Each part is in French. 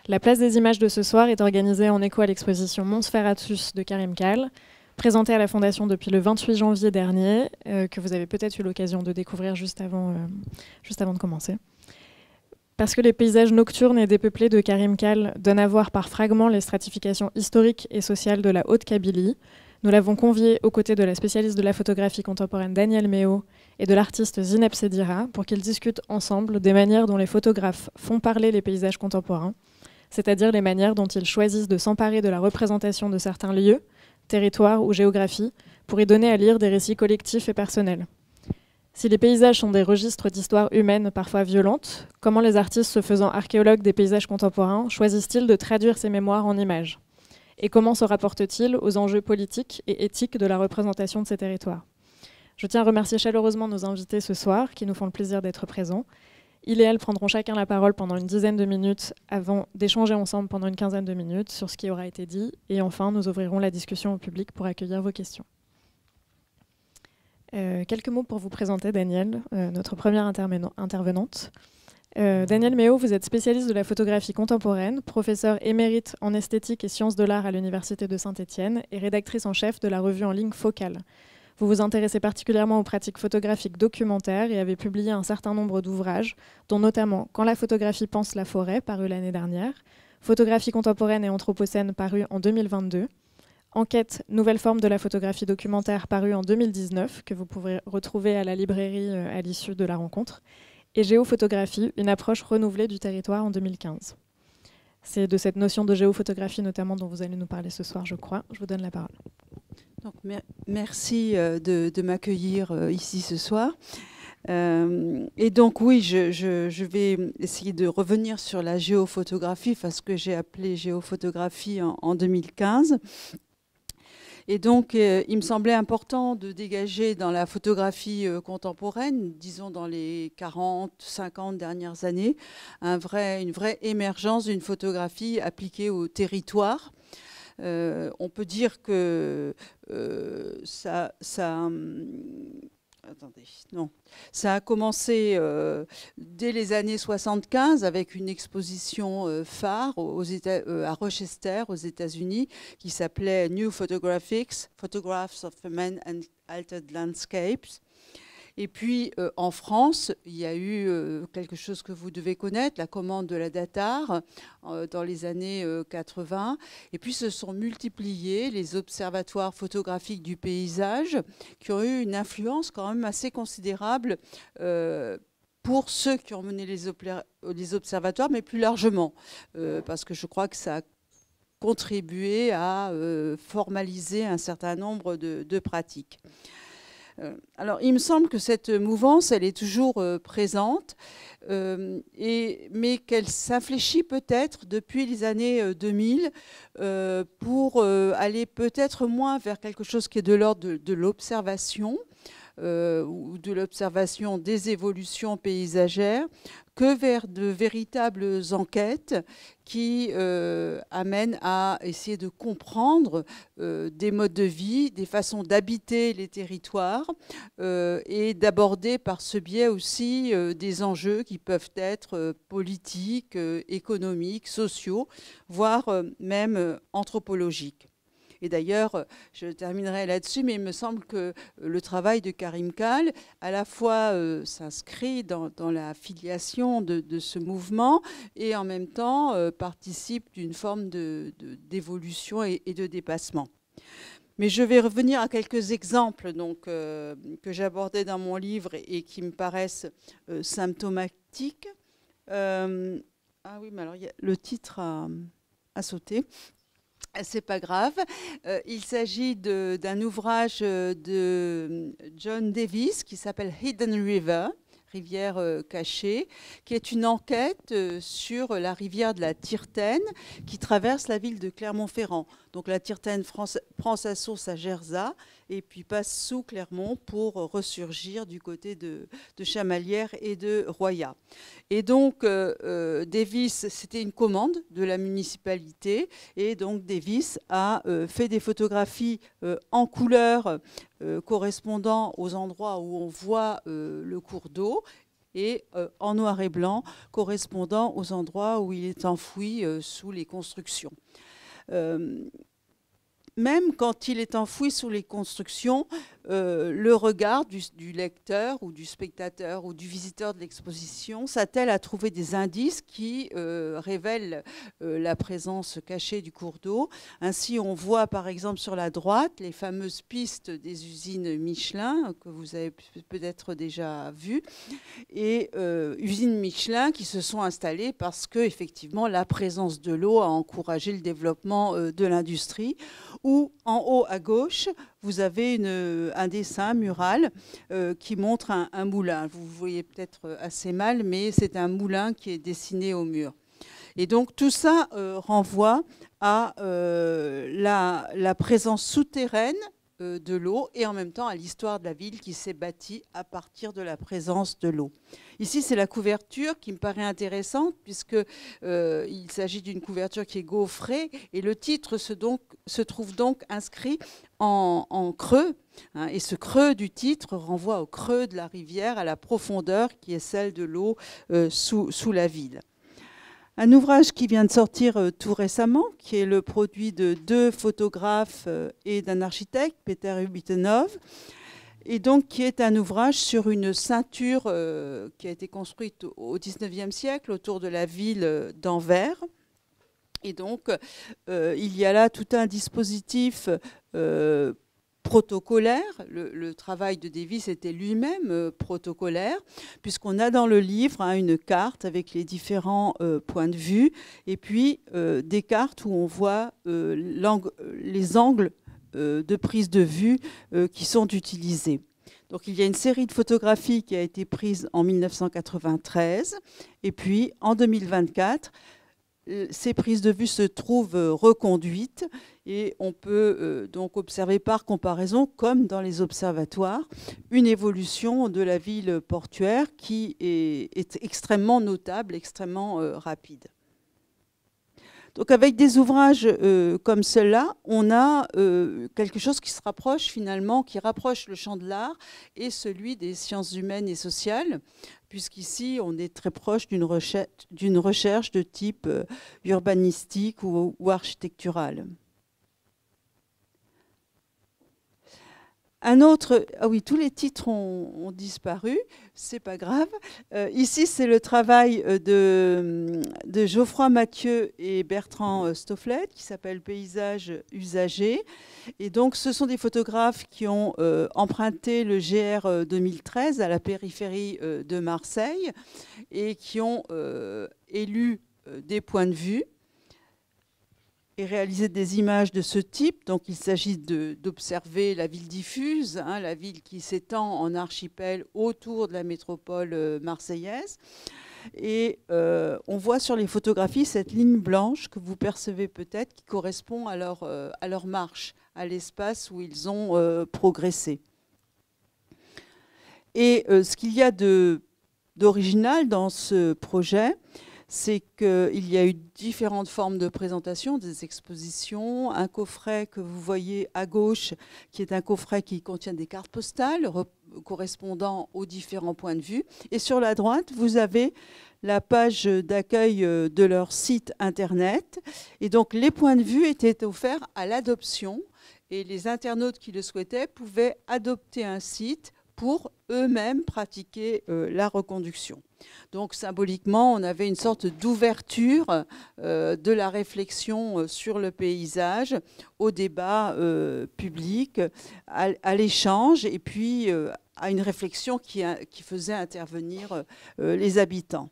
La place des images de ce soir est organisée en écho à l'exposition Mons Ferratus de Karim Kal, présentée à la Fondation depuis le 28 janvier dernier, que vous avez peut-être eu l'occasion de découvrir juste avant de commencer. Parce que les paysages nocturnes et dépeuplés de Karim Kal donnent à voir par fragments les stratifications historiques et sociales de la Haute-Kabylie, nous l'avons convié aux côtés de la spécialiste de la photographie contemporaine Daniel Méo et de l'artiste Zineb Sedira pour qu'ils discutent ensemble des manières dont les photographes font parler les paysages contemporains, c'est-à-dire les manières dont ils choisissent de s'emparer de la représentation de certains lieux, territoires ou géographies pour y donner à lire des récits collectifs et personnels. Si les paysages sont des registres d'histoire humaine parfois violentes, comment les artistes se faisant archéologues des paysages contemporains choisissent-ils de traduire ces mémoires en images ? Et comment se rapportent-ils aux enjeux politiques et éthiques de la représentation de ces territoires ? Je tiens à remercier chaleureusement nos invités ce soir, qui nous font le plaisir d'être présents. Ils et elles prendront chacun la parole pendant une dizaine de minutes avant d'échanger ensemble pendant une quinzaine de minutes sur ce qui aura été dit. Et enfin, nous ouvrirons la discussion au public pour accueillir vos questions. Quelques mots pour vous présenter Daniel, notre première intervenante. Daniel Méo, vous êtes spécialiste de la photographie contemporaine, professeur émérite en esthétique et sciences de l'art à l'Université de Saint-Étienne et rédactrice en chef de la revue en ligne Focal. Vous vous intéressez particulièrement aux pratiques photographiques documentaires et avez publié un certain nombre d'ouvrages, dont notamment Quand la photographie pense la forêt, paru l'année dernière, Photographie contemporaine et anthropocène, paru en 2022, Enquête, nouvelle forme de la photographie documentaire, paru en 2019, que vous pourrez retrouver à la librairie à l'issue de la rencontre, et Géophotographie, une approche renouvelée du territoire en 2015. C'est de cette notion de géophotographie notamment dont vous allez nous parler ce soir, je crois. Je vous donne la parole. Donc, merci de m'accueillir ici ce soir. Et donc oui, je vais essayer de revenir sur la géophotographie, enfin ce que j'ai appelé géophotographie en 2015. Et donc, il me semblait important de dégager dans la photographie contemporaine, disons dans les 40, 50 dernières années, une vraie émergence d'une photographie appliquée au territoire. On peut dire que ça a commencé dès les années 75 avec une exposition phare à Rochester, aux États-Unis, qui s'appelait New Photographics, Photographs of Men and Altered Landscapes. Et puis, en France, il y a eu quelque chose que vous devez connaître, la commande de la Datar, dans les années 80. Et puis, se sont multipliés les observatoires photographiques du paysage, qui ont eu une influence quand même assez considérable pour ceux qui ont mené les observatoires, mais plus largement, parce que je crois que ça a contribué à formaliser un certain nombre de pratiques. Alors, il me semble que cette mouvance, elle est toujours présente, mais qu'elle s'infléchit peut-être depuis les années 2000 pour aller peut-être moins vers quelque chose qui est de l'ordre de l'observation ou de l'observation des évolutions paysagères, que vers de véritables enquêtes qui amènent à essayer de comprendre des modes de vie, des façons d'habiter les territoires et d'aborder par ce biais aussi des enjeux qui peuvent être politiques, économiques, sociaux, voire même anthropologiques. Et d'ailleurs, je terminerai là-dessus, mais il me semble que le travail de Karim Kal, à la fois s'inscrit dans la filiation de ce mouvement et en même temps participe d'une forme d'évolution et de dépassement. Mais je vais revenir à quelques exemples donc, que j'abordais dans mon livre et qui me paraissent symptomatiques. Ah oui, mais alors le titre a sauté. C'est pas grave. Il s'agit d'un ouvrage de John Davis qui s'appelle Hidden River, rivière cachée, qui est une enquête sur la rivière de la Tirtaine qui traverse la ville de Clermont-Ferrand. Donc la Tirtaine prend sa source à Gerzat et puis passe sous Clermont pour ressurgir du côté de Chamalières et de Royat. Et donc Davis, c'était une commande de la municipalité et donc Davis a fait des photographies en couleur correspondant aux endroits où on voit le cours d'eau et en noir et blanc, correspondant aux endroits où il est enfoui sous les constructions. Même quand il est enfoui sous les constructions, le regard du lecteur ou du spectateur ou du visiteur de l'exposition s'attelle à trouver des indices qui révèlent la présence cachée du cours d'eau. Ainsi, on voit par exemple sur la droite les fameuses pistes des usines Michelin que vous avez peut-être déjà vues, et usines Michelin qui se sont installées parce que effectivement la présence de l'eau a encouragé le développement de l'industrie. Ou en haut à gauche, vous avez un dessin mural qui montre un moulin. Vous voyez peut-être assez mal, mais c'est un moulin qui est dessiné au mur. Et donc tout ça renvoie à la présence souterraine de l'eau et en même temps à l'histoire de la ville qui s'est bâtie à partir de la présence de l'eau. Ici, c'est la couverture qui me paraît intéressante puisque il s'agit d'une couverture qui est gaufrée et le titre se trouve donc inscrit en creux. Hein, et ce creux du titre renvoie au creux de la rivière, à la profondeur qui est celle de l'eau sous la ville. Un ouvrage qui vient de sortir tout récemment, qui est le produit de 2 photographes et d'un architecte, Peter Ubitenov, et donc qui est un ouvrage sur une ceinture qui a été construite au XIXe siècle autour de la ville d'Anvers. Et donc, il y a là tout un dispositif protocolaire. Le travail de Davis était lui-même protocolaire, puisqu'on a dans le livre une carte avec les différents points de vue, et puis des cartes où on voit les angles de prise de vue qui sont utilisés. Donc il y a une série de photographies qui a été prise en 1993, et puis en 2024, ces prises de vue se trouvent reconduites et on peut donc observer par comparaison, comme dans les observatoires, une évolution de la ville portuaire qui est extrêmement notable, extrêmement rapide. Donc avec des ouvrages comme ceux-là, on a quelque chose qui se rapproche finalement, qui rapproche le champ de l'art et celui des sciences humaines et sociales, puisqu'ici on est très proche d'une recherche de type urbanistique ou architecturale. Un autre, ah oui, tous les titres ont disparu, c'est pas grave. Ici, c'est le travail de Geoffroy Mathieu et Bertrand Stofflet, qui s'appelle Paysages usagés. Et donc, ce sont des photographes qui ont emprunté le GR 2013 à la périphérie de Marseille et qui ont élu des points de vue et réaliser des images de ce type. Donc il s'agit d'observer la ville diffuse, hein, la ville qui s'étend en archipel autour de la métropole marseillaise. Et on voit sur les photographies cette ligne blanche que vous percevez peut-être qui correspond à leur marche, à l'espace où ils ont progressé. Et ce qu'il y a d'original dans ce projet, c'est qu'il y a eu différentes formes de présentation, des expositions, un coffret que vous voyez à gauche, qui est un coffret qui contient des cartes postales correspondant aux différents points de vue. Et sur la droite, vous avez la page d'accueil de leur site internet. Et donc, les points de vue étaient offerts à l'adoption. Et les internautes qui le souhaitaient pouvaient adopter un site pour eux-mêmes pratiquer la reconduction. Donc symboliquement, on avait une sorte d'ouverture de la réflexion sur le paysage, au débat public, à l'échange, et puis à une réflexion qui faisait intervenir les habitants.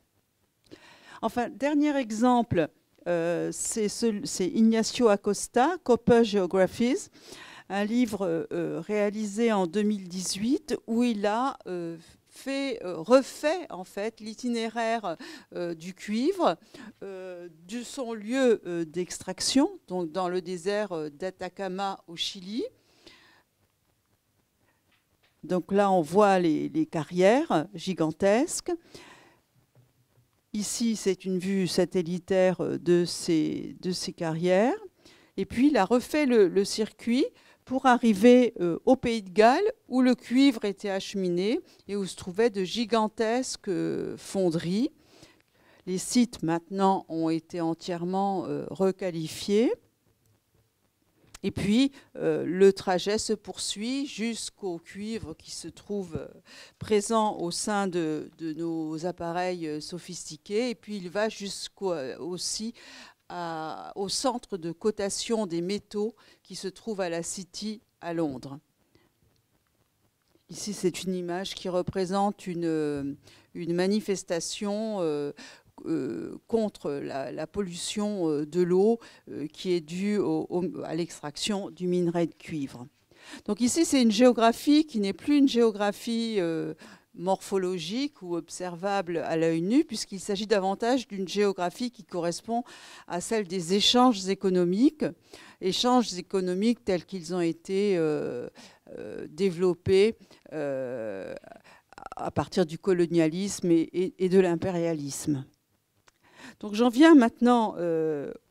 Enfin, dernier exemple, c'est Ignacio Acosta, Copper Geographies, un livre réalisé en 2018 où il a refait en fait l'itinéraire du cuivre de son lieu d'extraction, donc dans le désert d'Atacama au Chili. Donc là, on voit les carrières gigantesques. Ici, c'est une vue satellitaire de ces carrières. Et puis, il a refait le circuit pour arriver au Pays de Galles, où le cuivre était acheminé et où se trouvaient de gigantesques fonderies. Les sites maintenant ont été entièrement requalifiés. Et puis, le trajet se poursuit jusqu'au cuivre qui se trouve présent au sein de nos appareils sophistiqués. Et puis, il va aussi au centre de cotation des métaux qui se trouve à la City à Londres. Ici, c'est une image qui représente une manifestation contre la pollution de l'eau qui est due à l'extraction du minerai de cuivre. Donc ici, c'est une géographie qui n'est plus une géographie morphologique ou observable à l'œil nu, puisqu'il s'agit davantage d'une géographie qui correspond à celle des échanges économiques tels qu'ils ont été développés à partir du colonialisme et de l'impérialisme. Donc j'en viens maintenant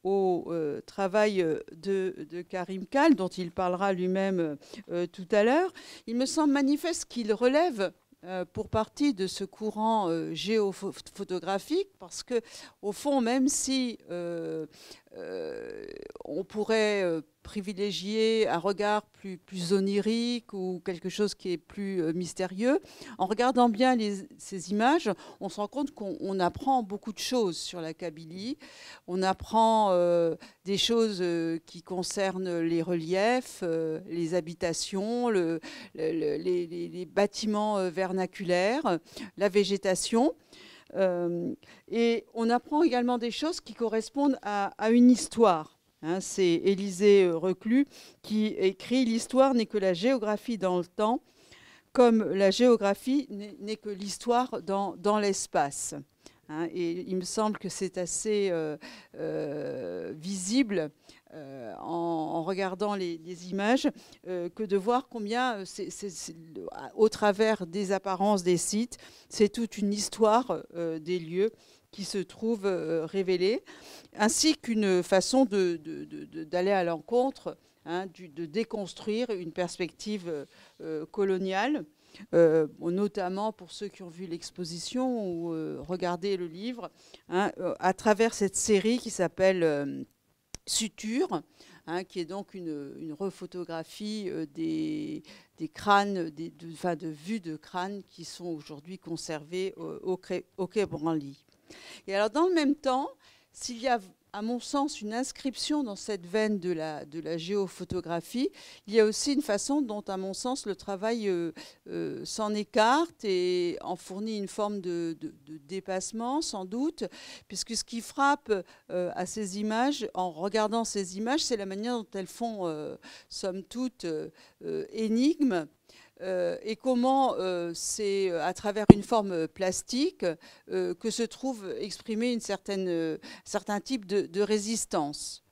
au travail de Karim Kall, dont il parlera lui-même tout à l'heure. Il me semble manifeste qu'il relève pour partie de ce courant géophotographique, parce que au fond, même si on pourrait privilégier un regard plus onirique ou quelque chose qui est plus mystérieux, en regardant bien ces images, on se rend compte qu'on apprend beaucoup de choses sur la Kabylie. On apprend des choses qui concernent les reliefs, les habitations, les bâtiments vernaculaires, la végétation. Et on apprend également des choses qui correspondent à une histoire. C'est Élisée Reclus qui écrit « L'histoire n'est que la géographie dans le temps, comme la géographie n'est que l'histoire dans l'espace ». Et il me semble que c'est assez visible en regardant les images que de voir combien, au travers des apparences des sites, c'est toute une histoire des lieux qui se trouve révélée, ainsi qu'une façon d'aller à l'encontre, de déconstruire une perspective coloniale. Notamment pour ceux qui ont vu l'exposition ou regardé le livre, à travers cette série qui s'appelle Suture, qui est donc une rephotographie des crânes, de vues de crânes qui sont aujourd'hui conservées au Quai Branly. Et alors, dans le même temps, s'il y a, à mon sens, une inscription dans cette veine de la géophotographie, il y a aussi une façon dont, à mon sens, le travail s'en écarte et en fournit une forme de dépassement, sans doute, puisque ce qui frappe à ces images, en regardant ces images, c'est la manière dont elles font, somme toute, énigme. Et comment c'est à travers une forme plastique que se trouve exprimé un certain type de résistance.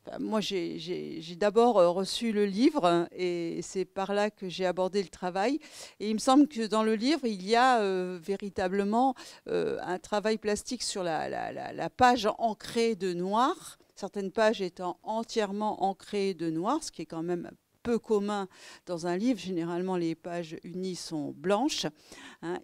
Enfin, moi, j'ai d'abord reçu le livre et c'est par là que j'ai abordé le travail. Et il me semble que dans le livre, il y a véritablement un travail plastique sur la page encrée de noir, certaines pages étant entièrement encrées de noir, ce qui est quand même peu commun dans un livre. Généralement, les pages unies sont blanches.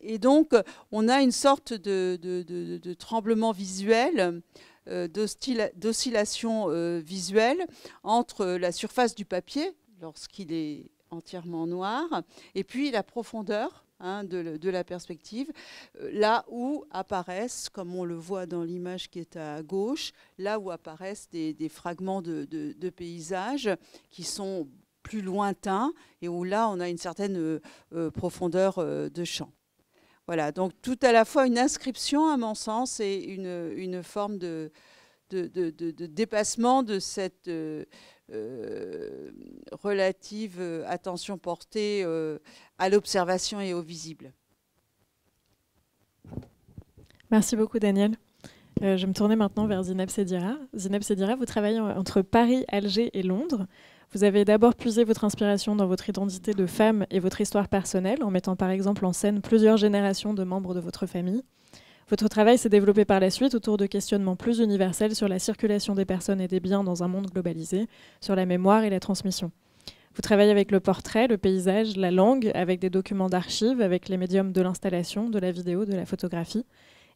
Et donc, on a une sorte de tremblement visuel, d'oscillation visuelle entre la surface du papier, lorsqu'il est entièrement noir, et puis la profondeur de la perspective, là où apparaissent, comme on le voit dans l'image qui est à gauche, là où apparaissent des fragments de paysages qui sont plus lointain et où là on a une certaine profondeur de champ. Voilà, donc tout à la fois une inscription à mon sens et une forme de dépassement de cette relative attention portée à l'observation et au visible. Merci beaucoup Daniel. Je vais me tourner maintenant vers Zineb Sedira. Zineb Sedira, vous travaillez entre Paris, Alger et Londres. Vous avez d'abord puisé votre inspiration dans votre identité de femme et votre histoire personnelle, en mettant par exemple en scène plusieurs générations de membres de votre famille. Votre travail s'est développé par la suite autour de questionnements plus universels sur la circulation des personnes et des biens dans un monde globalisé, sur la mémoire et la transmission. Vous travaillez avec le portrait, le paysage, la langue, avec des documents d'archives, avec les médiums de l'installation, de la vidéo, de la photographie,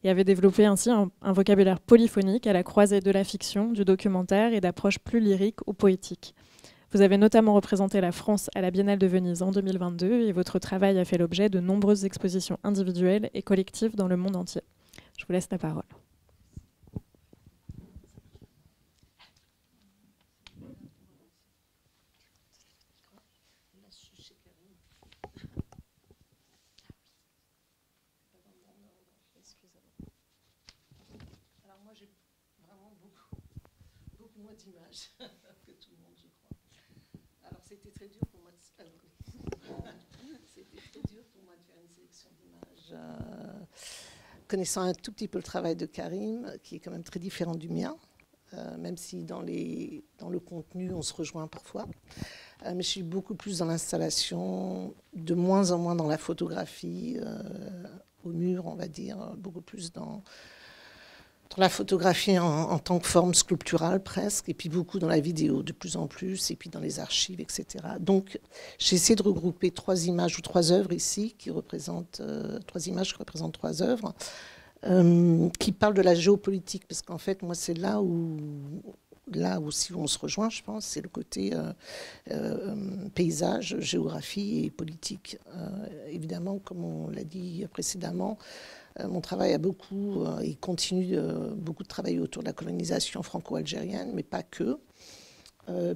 et avez développé ainsi un vocabulaire polyphonique à la croisée de la fiction, du documentaire et d'approches plus lyriques ou poétiques. Vous avez notamment représenté la France à la Biennale de Venise en 2022 et votre travail a fait l'objet de nombreuses expositions individuelles et collectives dans le monde entier. Je vous laisse la parole. Alors moi j'ai vraiment beaucoup moins d'images que tout le monde, je crois. Alors c'était très dur pour moi de faire une sélection d'images. Connaissant un tout petit peu le travail de Karim, qui est quand même très différent du mien, même si dans le contenu on se rejoint parfois. Mais je suis beaucoup plus dans l'installation, de moins en moins dans la photographie, au mur, on va dire, beaucoup plus dans la photographie en tant que forme sculpturale presque, et puis beaucoup dans la vidéo de plus en plus, et puis dans les archives, etc. Donc j'ai essayé de regrouper 3 images ou 3 œuvres ici, qui représentent 3 images qui représentent 3 œuvres, qui parlent de la géopolitique, parce qu'en fait, moi, c'est là aussi où on se rejoint, je pense, c'est le côté paysage, géographie et politique. Évidemment, comme on l'a dit précédemment, mon travail a beaucoup et continue beaucoup de travailler autour de la colonisation franco-algérienne, mais pas que,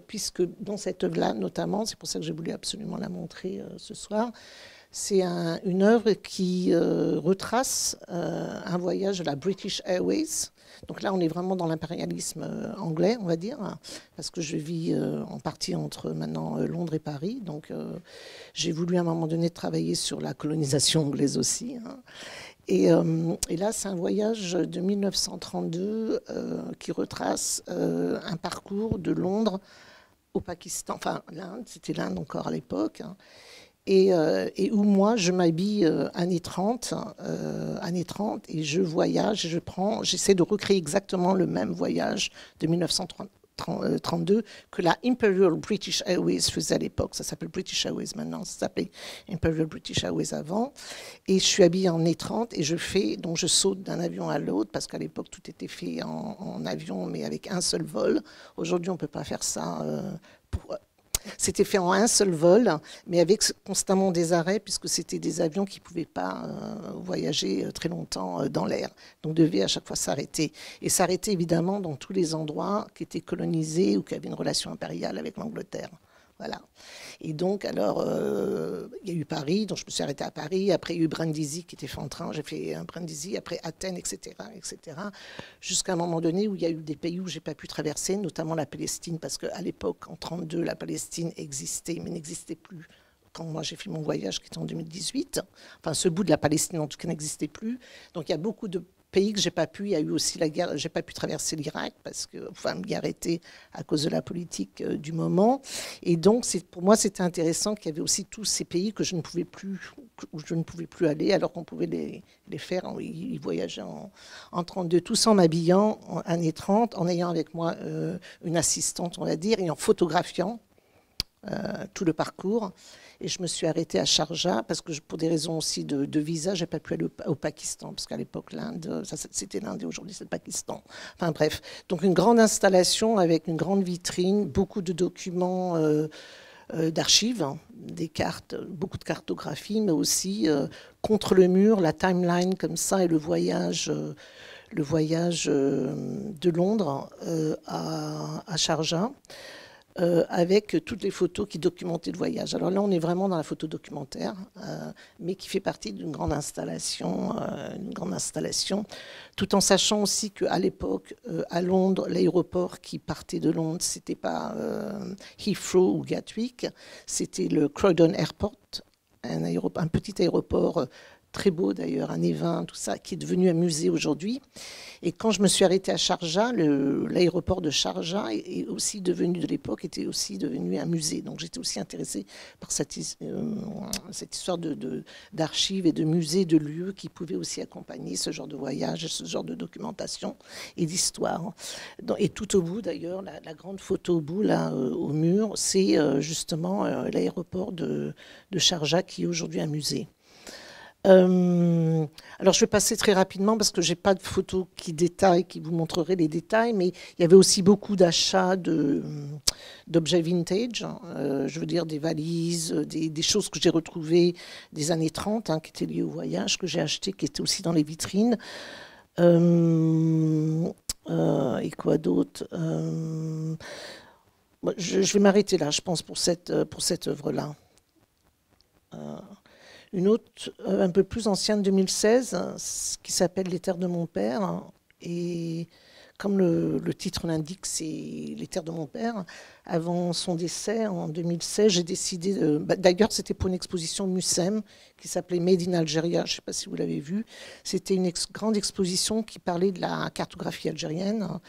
puisque dans cette œuvre-là, notamment, c'est pour ça que j'ai voulu absolument la montrer ce soir, c'est une œuvre qui retrace un voyage de la British Airways. Donc là, on est vraiment dans l'impérialisme anglais, on va dire, parce que je vis en partie entre maintenant Londres et Paris. Donc j'ai voulu à un moment donné travailler sur la colonisation anglaise aussi. Et là, c'est un voyage de 1932 qui retrace un parcours de Londres au Pakistan, enfin l'Inde, c'était l'Inde encore à l'époque, et où moi, je m'habille années 30, et je voyage, et j'essaie de recréer exactement le même voyage de 1932 que la Imperial British Airways faisait à l'époque. Ça s'appelle British Airways maintenant, ça s'appelait Imperial British Airways avant. Et je suis habillée en années 30 et donc je saute d'un avion à l'autre, parce qu'à l'époque, tout était fait en avion, mais avec un seul vol. Aujourd'hui, on ne peut pas faire ça C'était fait en un seul vol, mais avec constamment des arrêts, puisque c'était des avions qui ne pouvaient pas voyager très longtemps dans l'air. Donc, devaient à chaque fois s'arrêter. Et s'arrêter, évidemment, dans tous les endroits qui étaient colonisés ou qui avaient une relation impériale avec l'Angleterre. Voilà. Et donc, alors, il y a eu Paris, donc je me suis arrêtée à Paris. Après, il y a eu Brindisi qui était fait en train. J'ai fait un Brindisi, après Athènes, etc., etc. Jusqu'à un moment donné où il y a eu des pays où je n'ai pas pu traverser, notamment la Palestine, parce qu'à l'époque, en 1932, la Palestine existait, mais n'existait plus. Quand moi j'ai fait mon voyage, qui était en 2018, enfin, ce bout de la Palestine, en tout cas, n'existait plus. Donc, il y a beaucoup de pays que j'ai pas pu. Il y a eu aussi la guerre. J'ai pas pu traverser l'Irak parce que, enfin, m'y arrêter à cause de la politique du moment. Et donc, pour moi, c'était intéressant qu'il y avait aussi tous ces pays que je ne pouvais plus, où je ne pouvais plus aller, alors qu'on pouvait les faire. Ils voyageaient en 32, tous en m'habillant en années 30, en ayant avec moi une assistante, on va dire, et en photographiant tout le parcours. Et je me suis arrêtée à Sharjah parce que pour des raisons aussi de visa, je n'ai pas pu aller au Pakistan, parce qu'à l'époque, l'Inde, c'était l'Inde et aujourd'hui, c'est le Pakistan. Enfin bref, donc une grande installation avec une grande vitrine, beaucoup de documents d'archives, des cartes, beaucoup de cartographie, mais aussi contre le mur, la timeline comme ça, et le voyage de Londres à Sharjah. Avec toutes les photos qui documentaient le voyage. Alors là, on est vraiment dans la photo documentaire, mais qui fait partie d'une grande installation, tout en sachant aussi qu'à l'époque, à Londres, l'aéroport qui partait de Londres, c'était pas Heathrow ou Gatwick, c'était le Croydon Airport, un petit aéroport très beau d'ailleurs, un Évin, tout ça, qui est devenu un musée aujourd'hui. Et quand je me suis arrêtée à Sharjah, l'aéroport de Sharjah est aussi devenu, de l'époque, était aussi devenu un musée. Donc j'étais aussi intéressée par cette histoire d'archives et de musées, de lieux qui pouvaient aussi accompagner ce genre de voyage, ce genre de documentation et d'histoire. Et tout au bout, d'ailleurs, la grande photo au bout, là, au mur, c'est justement l'aéroport de Sharjah qui est aujourd'hui un musée. Alors je vais passer très rapidement parce que j'ai pas de photos qui détaillent, qui vous montreraient les détails, mais il y avait aussi beaucoup d'achats d'objets vintage, je veux dire des valises, des choses que j'ai retrouvées des années 30, qui étaient liées au voyage, que j'ai achetées, qui étaient aussi dans les vitrines. Et quoi d'autre je vais m'arrêter là, je pense, pour cette œuvre-là. Une autre, un peu plus ancienne, 2016, qui s'appelle Les terres de mon père. Et comme le titre l'indique, c'est Les terres de mon père. Avant son décès, en 2016, j'ai décidé d'ailleurs, c'était pour une exposition Mucem qui s'appelait Made in Algeria. Je ne sais pas si vous l'avez vu. C'était une grande exposition qui parlait de la cartographie algérienne.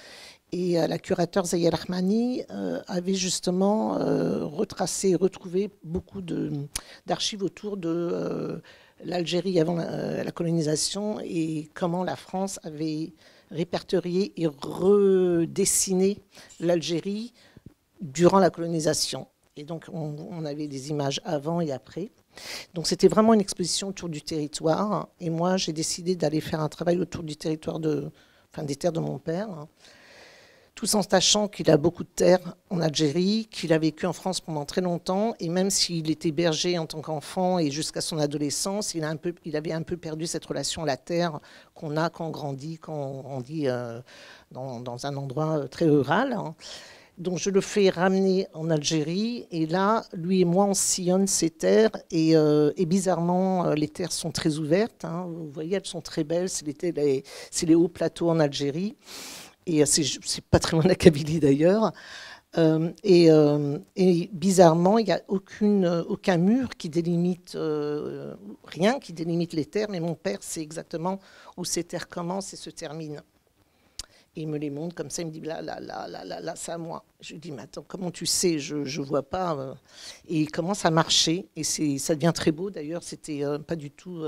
Et la curateur Zahia Rahmani avait justement retrouvé beaucoup d'archives autour de l'Algérie avant la colonisation et comment la France avait répertorié et redessiné l'Algérie durant la colonisation. Et donc on avait des images avant et après. Donc c'était vraiment une exposition autour du territoire. Et moi j'ai décidé d'aller faire un travail autour du territoire des terres de mon père. Tout en sachant qu'il a beaucoup de terres en Algérie, qu'il a vécu en France pendant très longtemps, et même s'il était berger en tant qu'enfant et jusqu'à son adolescence, il avait un peu perdu cette relation à la terre qu'on a quand on grandit dans un endroit très rural. Donc je le fais ramener en Algérie, et là, lui et moi, on sillonne ces terres, et bizarrement, les terres sont très ouvertes. Vous voyez, elles sont très belles, c'est les hauts plateaux en Algérie. Et c'est pas très loin de la Kabylie d'ailleurs. Et bizarrement, il n'y a aucun mur qui délimite, rien qui délimite les terres, mais mon père sait exactement où ces terres commencent et se terminent. Et il me les montre comme ça, il me dit là, c'est à moi. Je lui dis, mais attends, comment tu sais, je ne vois pas. Et il commence à marcher, et ça devient très beau d'ailleurs, c'était pas du tout...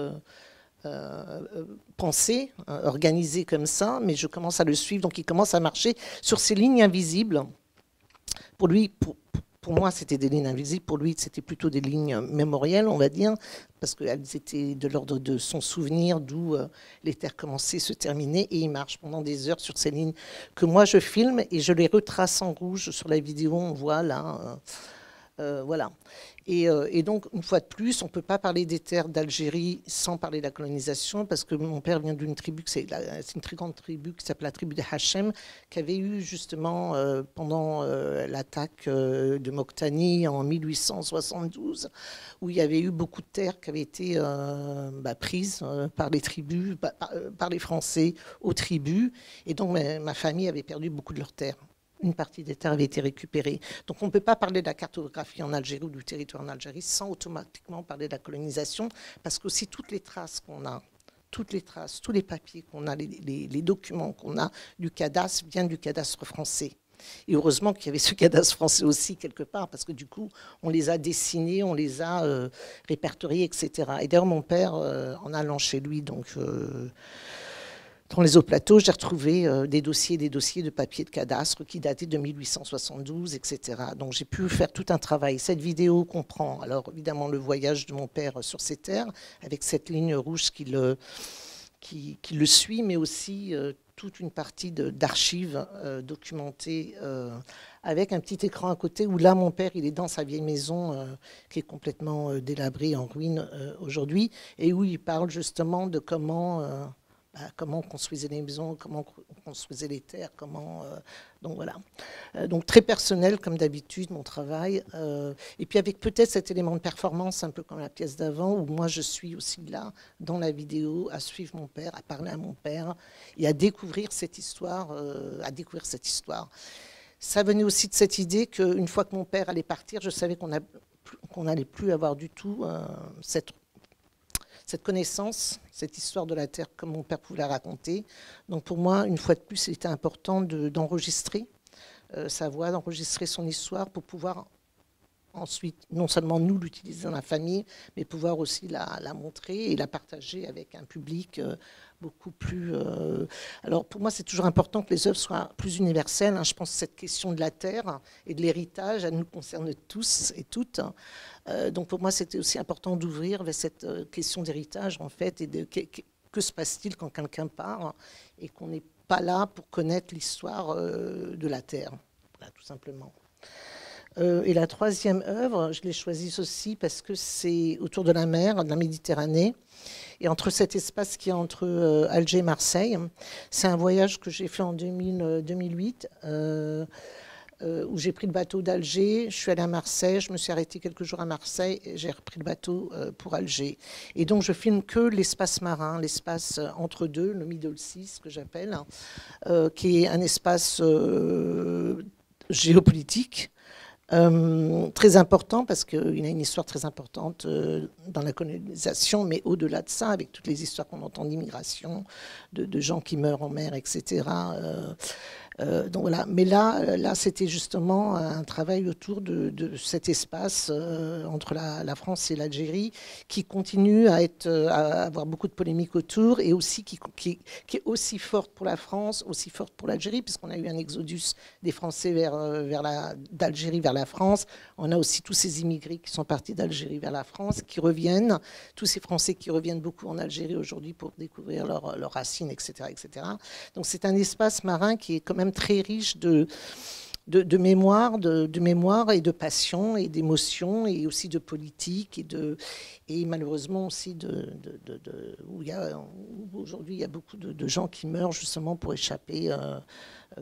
pensé, organisé comme ça, mais je commence à le suivre, donc il commence à marcher sur ces lignes invisibles. Pour lui, pour moi, c'était des lignes invisibles, pour lui, c'était plutôt des lignes mémorielles, on va dire, parce qu'elles étaient de l'ordre de son souvenir, d'où les terres commençaient, se terminaient, et il marche pendant des heures sur ces lignes que moi je filme, et je les retrace en rouge sur la vidéo, on voit là... voilà. Et donc, une fois de plus, on ne peut pas parler des terres d'Algérie sans parler de la colonisation, parce que mon père vient d'une tribu, c'est une très grande tribu qui s'appelle la tribu des Hachem, qui avait eu justement, pendant l'attaque de Mokhtani en 1872, où il y avait eu beaucoup de terres qui avaient été prises par les tribus, par les Français aux tribus, et donc ma famille avait perdu beaucoup de leurs terres. Une partie des terres avait été récupérée. Donc on ne peut pas parler de la cartographie en Algérie ou du territoire en Algérie sans automatiquement parler de la colonisation, parce qu'aussi toutes les traces qu'on a, toutes les traces, tous les papiers qu'on a, les documents qu'on a du cadastre viennent du cadastre français. Et heureusement qu'il y avait ce cadastre français aussi quelque part, parce que du coup, on les a dessinés, on les a répertoriés, etc. Et d'ailleurs, mon père, en allant chez lui, donc... dans les hauts plateaux, j'ai retrouvé des dossiers de papier de cadastre qui dataient de 1872, etc. Donc j'ai pu faire tout un travail. Cette vidéo comprend, alors évidemment, le voyage de mon père sur ces terres, avec cette ligne rouge qui le suit, mais aussi toute une partie d'archives documentées avec un petit écran à côté où là, mon père, il est dans sa vieille maison qui est complètement délabrée, en ruine aujourd'hui, et où il parle justement de comment on construisait les maisons, comment on construisait les terres, donc voilà. Donc très personnel, comme d'habitude, mon travail. Et puis avec peut-être cet élément de performance, un peu comme la pièce d'avant, où moi je suis aussi là, dans la vidéo, à suivre mon père, à parler à mon père, et à découvrir cette histoire. Ça venait aussi de cette idée qu'une fois que mon père allait partir, je savais qu'on n'allait plus avoir du tout cette cette connaissance, cette histoire de la Terre comme mon père pouvait la raconter. Donc pour moi, une fois de plus, il était important d'enregistrer sa voix, d'enregistrer son histoire pour pouvoir ensuite, non seulement nous l'utiliser dans la famille, mais pouvoir aussi la montrer et la partager avec un public beaucoup plus... Alors pour moi, c'est toujours important que les œuvres soient plus universelles. Je pense que cette question de la terre et de l'héritage, elle nous concerne tous et toutes. Donc pour moi, c'était aussi important d'ouvrir vers cette question d'héritage, en fait, et que se passe-t-il quand quelqu'un part et qu'on n'est pas là pour connaître l'histoire de la terre, voilà, tout simplement. Et la troisième œuvre, je l'ai choisie aussi parce que c'est autour de la mer, de la Méditerranée, et entre cet espace qui est entre Alger et Marseille. C'est un voyage que j'ai fait en 2008, où j'ai pris le bateau d'Alger, je suis allée à Marseille, je me suis arrêtée quelques jours à Marseille, et j'ai repris le bateau pour Alger. Et donc je filme que l'espace marin, l'espace entre deux, le middle sea, ce que j'appelle, qui est un espace géopolitique, très important parce qu'il a une histoire très importante dans la colonisation, mais au-delà de ça, avec toutes les histoires qu'on entend d'immigration, de gens qui meurent en mer, etc. Donc voilà. Mais là c'était justement un travail autour de cet espace entre la France et l'Algérie qui continue à avoir beaucoup de polémiques autour et aussi qui est aussi forte pour la France, aussi forte pour l'Algérie, puisqu'on a eu un exodus des Français d'Algérie vers la France. On a aussi tous ces immigrés qui sont partis d'Algérie vers la France, qui reviennent, tous ces Français qui reviennent beaucoup en Algérie aujourd'hui pour découvrir leurs racines, etc., etc. Donc c'est un espace marin qui est quand même très riche de mémoire, de mémoire et de passion et d'émotion et aussi de politique et malheureusement aussi où aujourd'hui il y a beaucoup de gens qui meurent justement pour échapper,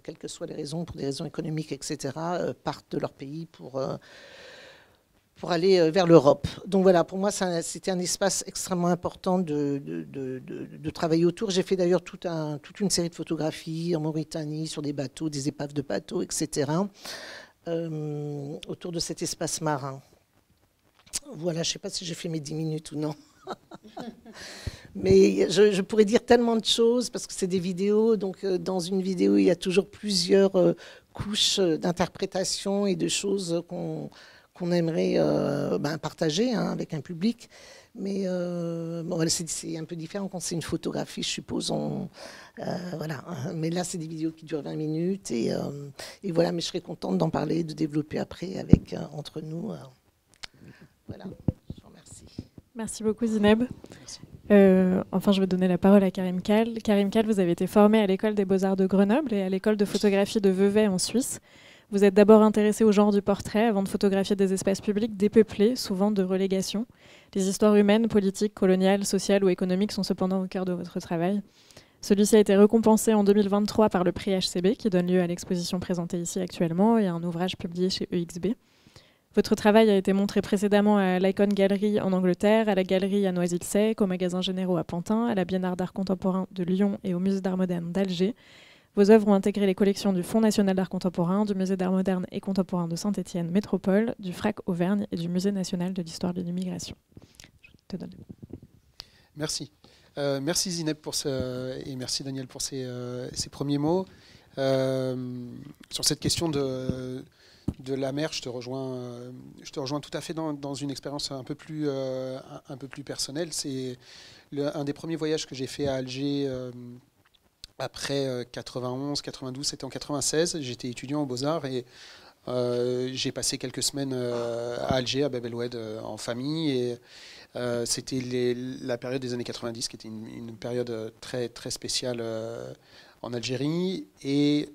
quelles que soient les raisons, pour des raisons économiques, etc., partent de leur pays pour aller vers l'Europe. Donc voilà, pour moi, c'était un espace extrêmement important de travailler autour. J'ai fait d'ailleurs toute une série de photographies en Mauritanie, sur des bateaux, des épaves de bateaux, etc., autour de cet espace marin. Voilà, je ne sais pas si j'ai fait mes 10 minutes ou non. Mais je pourrais dire tellement de choses, parce que c'est des vidéos, donc dans une vidéo, il y a toujours plusieurs couches d'interprétation et de choses qu'on aimerait partager avec un public. Mais c'est un peu différent quand c'est une photographie, je suppose. Voilà. Mais là, c'est des vidéos qui durent 20 minutes. Et voilà, mais je serais contente d'en parler, de développer après entre nous. Voilà, je vous remercie. Merci beaucoup Zineb. Merci. Enfin, je vais donner la parole à Karim Kal. Karim Kal, vous avez été formé à l'École des Beaux-Arts de Grenoble et à l'École de photographie de Vevey en Suisse. Vous êtes d'abord intéressé au genre du portrait avant de photographier des espaces publics dépeuplés, souvent de relégation. Les histoires humaines, politiques, coloniales, sociales ou économiques sont cependant au cœur de votre travail. Celui-ci a été récompensé en 2023 par le prix HCB, qui donne lieu à l'exposition présentée ici actuellement, et à un ouvrage publié chez EXB. Votre travail a été montré précédemment à l'Icon Gallery en Angleterre, à la Galerie à Noisy-le-Sec, aux Magasins Généraux à Pantin, à la Biennale d'Art Contemporain de Lyon et au Musée d'Art Moderne d'Alger. Vos œuvres ont intégré les collections du Fonds national d'art contemporain, du Musée d'art moderne et contemporain de Saint-Étienne Métropole, du FRAC Auvergne et du Musée national de l'histoire de l'immigration. Je te donne. Merci. Merci Zineb et merci Daniel pour ces premiers mots. Sur cette question de la mer, je te rejoins tout à fait dans une expérience un peu plus personnelle. C'est un des premiers voyages que j'ai fait à Alger après 91, 92, c'était en 96. J'étais étudiant aux Beaux-Arts et j'ai passé quelques semaines à Alger, à Bab el Oued, en famille. Et c'était la période des années 90, qui était une période très, très spéciale en Algérie. Et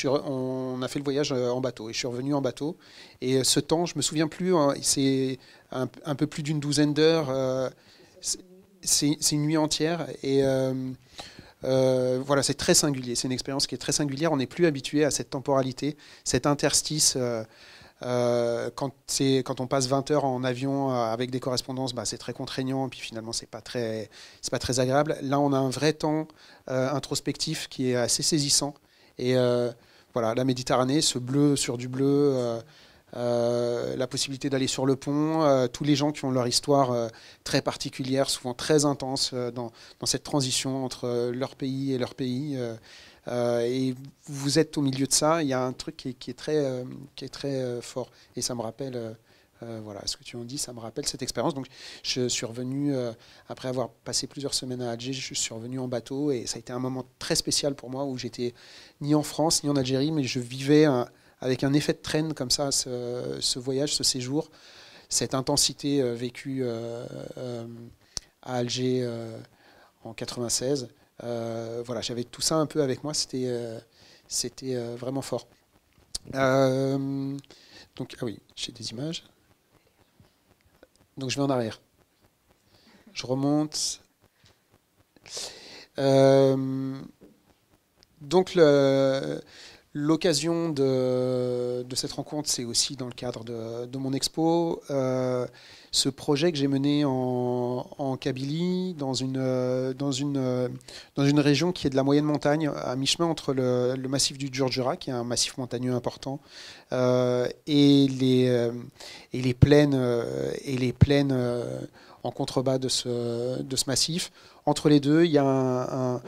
on a fait le voyage en bateau et je suis revenu en bateau. Et ce temps, je ne me souviens plus, c'est un peu plus d'une douzaine d'heures. C'est une nuit entière. Et voilà, c'est très singulier. C'est une expérience qui est très singulière. On n'est plus habitué à cette temporalité, cet interstice. Quand on passe 20 heures en avion avec des correspondances, c'est très contraignant. Et puis finalement, c'est pas très agréable. Là, on a un vrai temps introspectif qui est assez saisissant. Et voilà, la Méditerranée, ce bleu sur du bleu, la possibilité d'aller sur le pont, tous les gens qui ont leur histoire très particulière, souvent très intense dans cette transition entre leur pays et leur pays. Et vous êtes au milieu de ça, il y a un truc qui est très fort. Et ça me rappelle, voilà, ce que tu en dis, ça me rappelle cette expérience. Donc je suis revenu, après avoir passé plusieurs semaines à Alger, je suis revenu en bateau et ça a été un moment très spécial pour moi où j'étais ni en France ni en Algérie, mais je vivais avec un effet de traîne comme ça, ce voyage, ce séjour, cette intensité vécue à Alger en 96. Voilà, j'avais tout ça un peu avec moi, c'était vraiment fort. Donc, ah oui, j'ai des images. Donc je vais en arrière. Je remonte. Donc l'occasion de cette rencontre, c'est aussi dans le cadre de mon expo. Ce projet que j'ai mené en Kabylie, dans une région qui est de la moyenne montagne, à mi-chemin entre le massif du Djurdjura, qui est un massif montagneux important, et les plaines en contrebas de ce massif. Entre les deux, il y a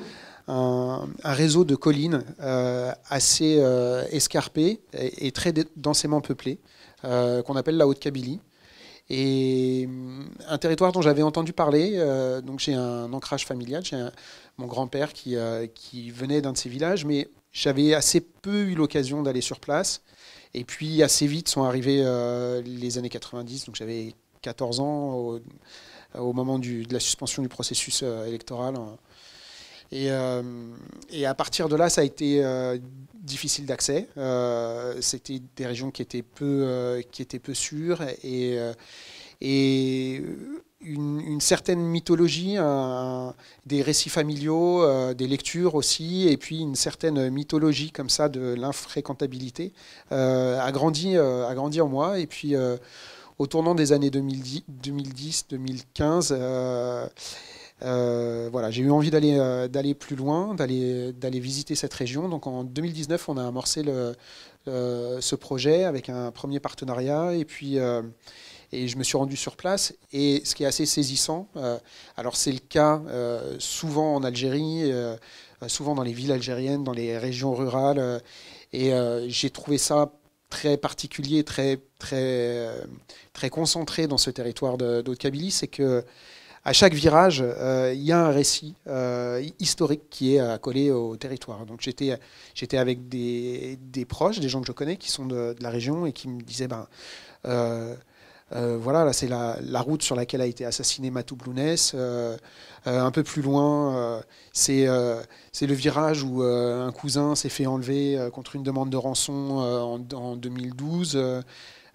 un réseau de collines assez escarpées et très densément peuplées, qu'on appelle la Haute-Kabylie. Et un territoire dont j'avais entendu parler, donc j'ai un ancrage familial, mon grand-père qui venait d'un de ces villages, mais j'avais assez peu eu l'occasion d'aller sur place. Et puis assez vite sont arrivées les années 90, donc j'avais 14 ans au moment de la suspension du processus électoral. Et à partir de là, ça a été difficile d'accès. C'était des régions qui étaient peu sûres et une certaine mythologie, des récits familiaux, des lectures aussi, et puis une certaine mythologie comme ça de l'infréquentabilité a grandi en moi. Et puis au tournant des années 2010-2015, voilà, j'ai eu envie d'aller plus loin, d'aller visiter cette région. Donc en 2019, on a amorcé ce projet avec un premier partenariat et je me suis rendu sur place. Et ce qui est assez saisissant, alors c'est le cas souvent en Algérie, souvent dans les villes algériennes, dans les régions rurales, et j'ai trouvé ça très particulier, très concentré dans ce territoire de Haute-Kabylie, c'est que à chaque virage, il y a un récit historique qui est accolé au territoire. Donc j'étais avec des proches, des gens que je connais qui sont de la région et qui me disaient voilà, là c'est la route sur laquelle a été assassiné Matou Blounès. Un peu plus loin, c'est le virage où un cousin s'est fait enlever contre une demande de rançon en 2012.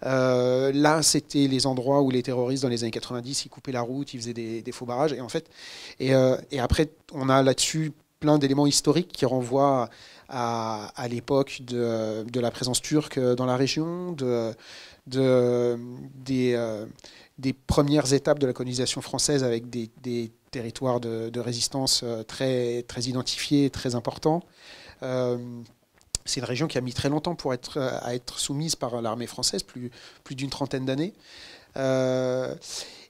Là, c'était les endroits où les terroristes, dans les années 90, ils coupaient la route, ils faisaient des faux barrages. Et en fait, et après, on a là-dessus plein d'éléments historiques qui renvoient à l'époque de la présence turque dans la région, des premières étapes de la colonisation française avec des territoires de résistance très identifiés, très importants. C'est une région qui a mis très longtemps à être soumise par l'armée française, plus d'une trentaine d'années.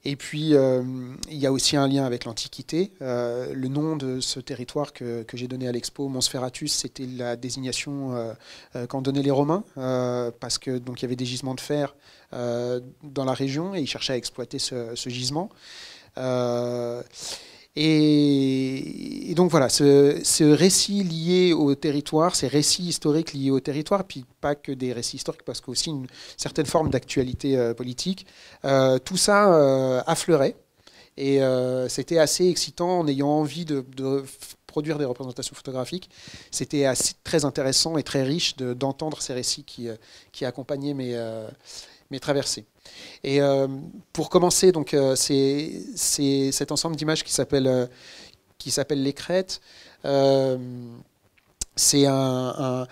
Et puis, il y a aussi un lien avec l'Antiquité. Le nom de ce territoire que j'ai donné à l'expo, Mons Ferratus, c'était la désignation qu'en donnaient les Romains, parce que donc il y avait des gisements de fer dans la région et ils cherchaient à exploiter ce gisement. Et donc voilà, ce récit lié au territoire, ces récits historiques liés au territoire, puis pas que des récits historiques, parce qu'aussi une certaine forme d'actualité politique, tout ça affleurait. Et c'était assez excitant en ayant envie de produire des représentations photographiques. C'était très intéressant et très riche d'entendre ces récits qui accompagnaient mes traversées. Et pour commencer, donc c'est cet ensemble d'images qui s'appelle Les Crêtes. C'est une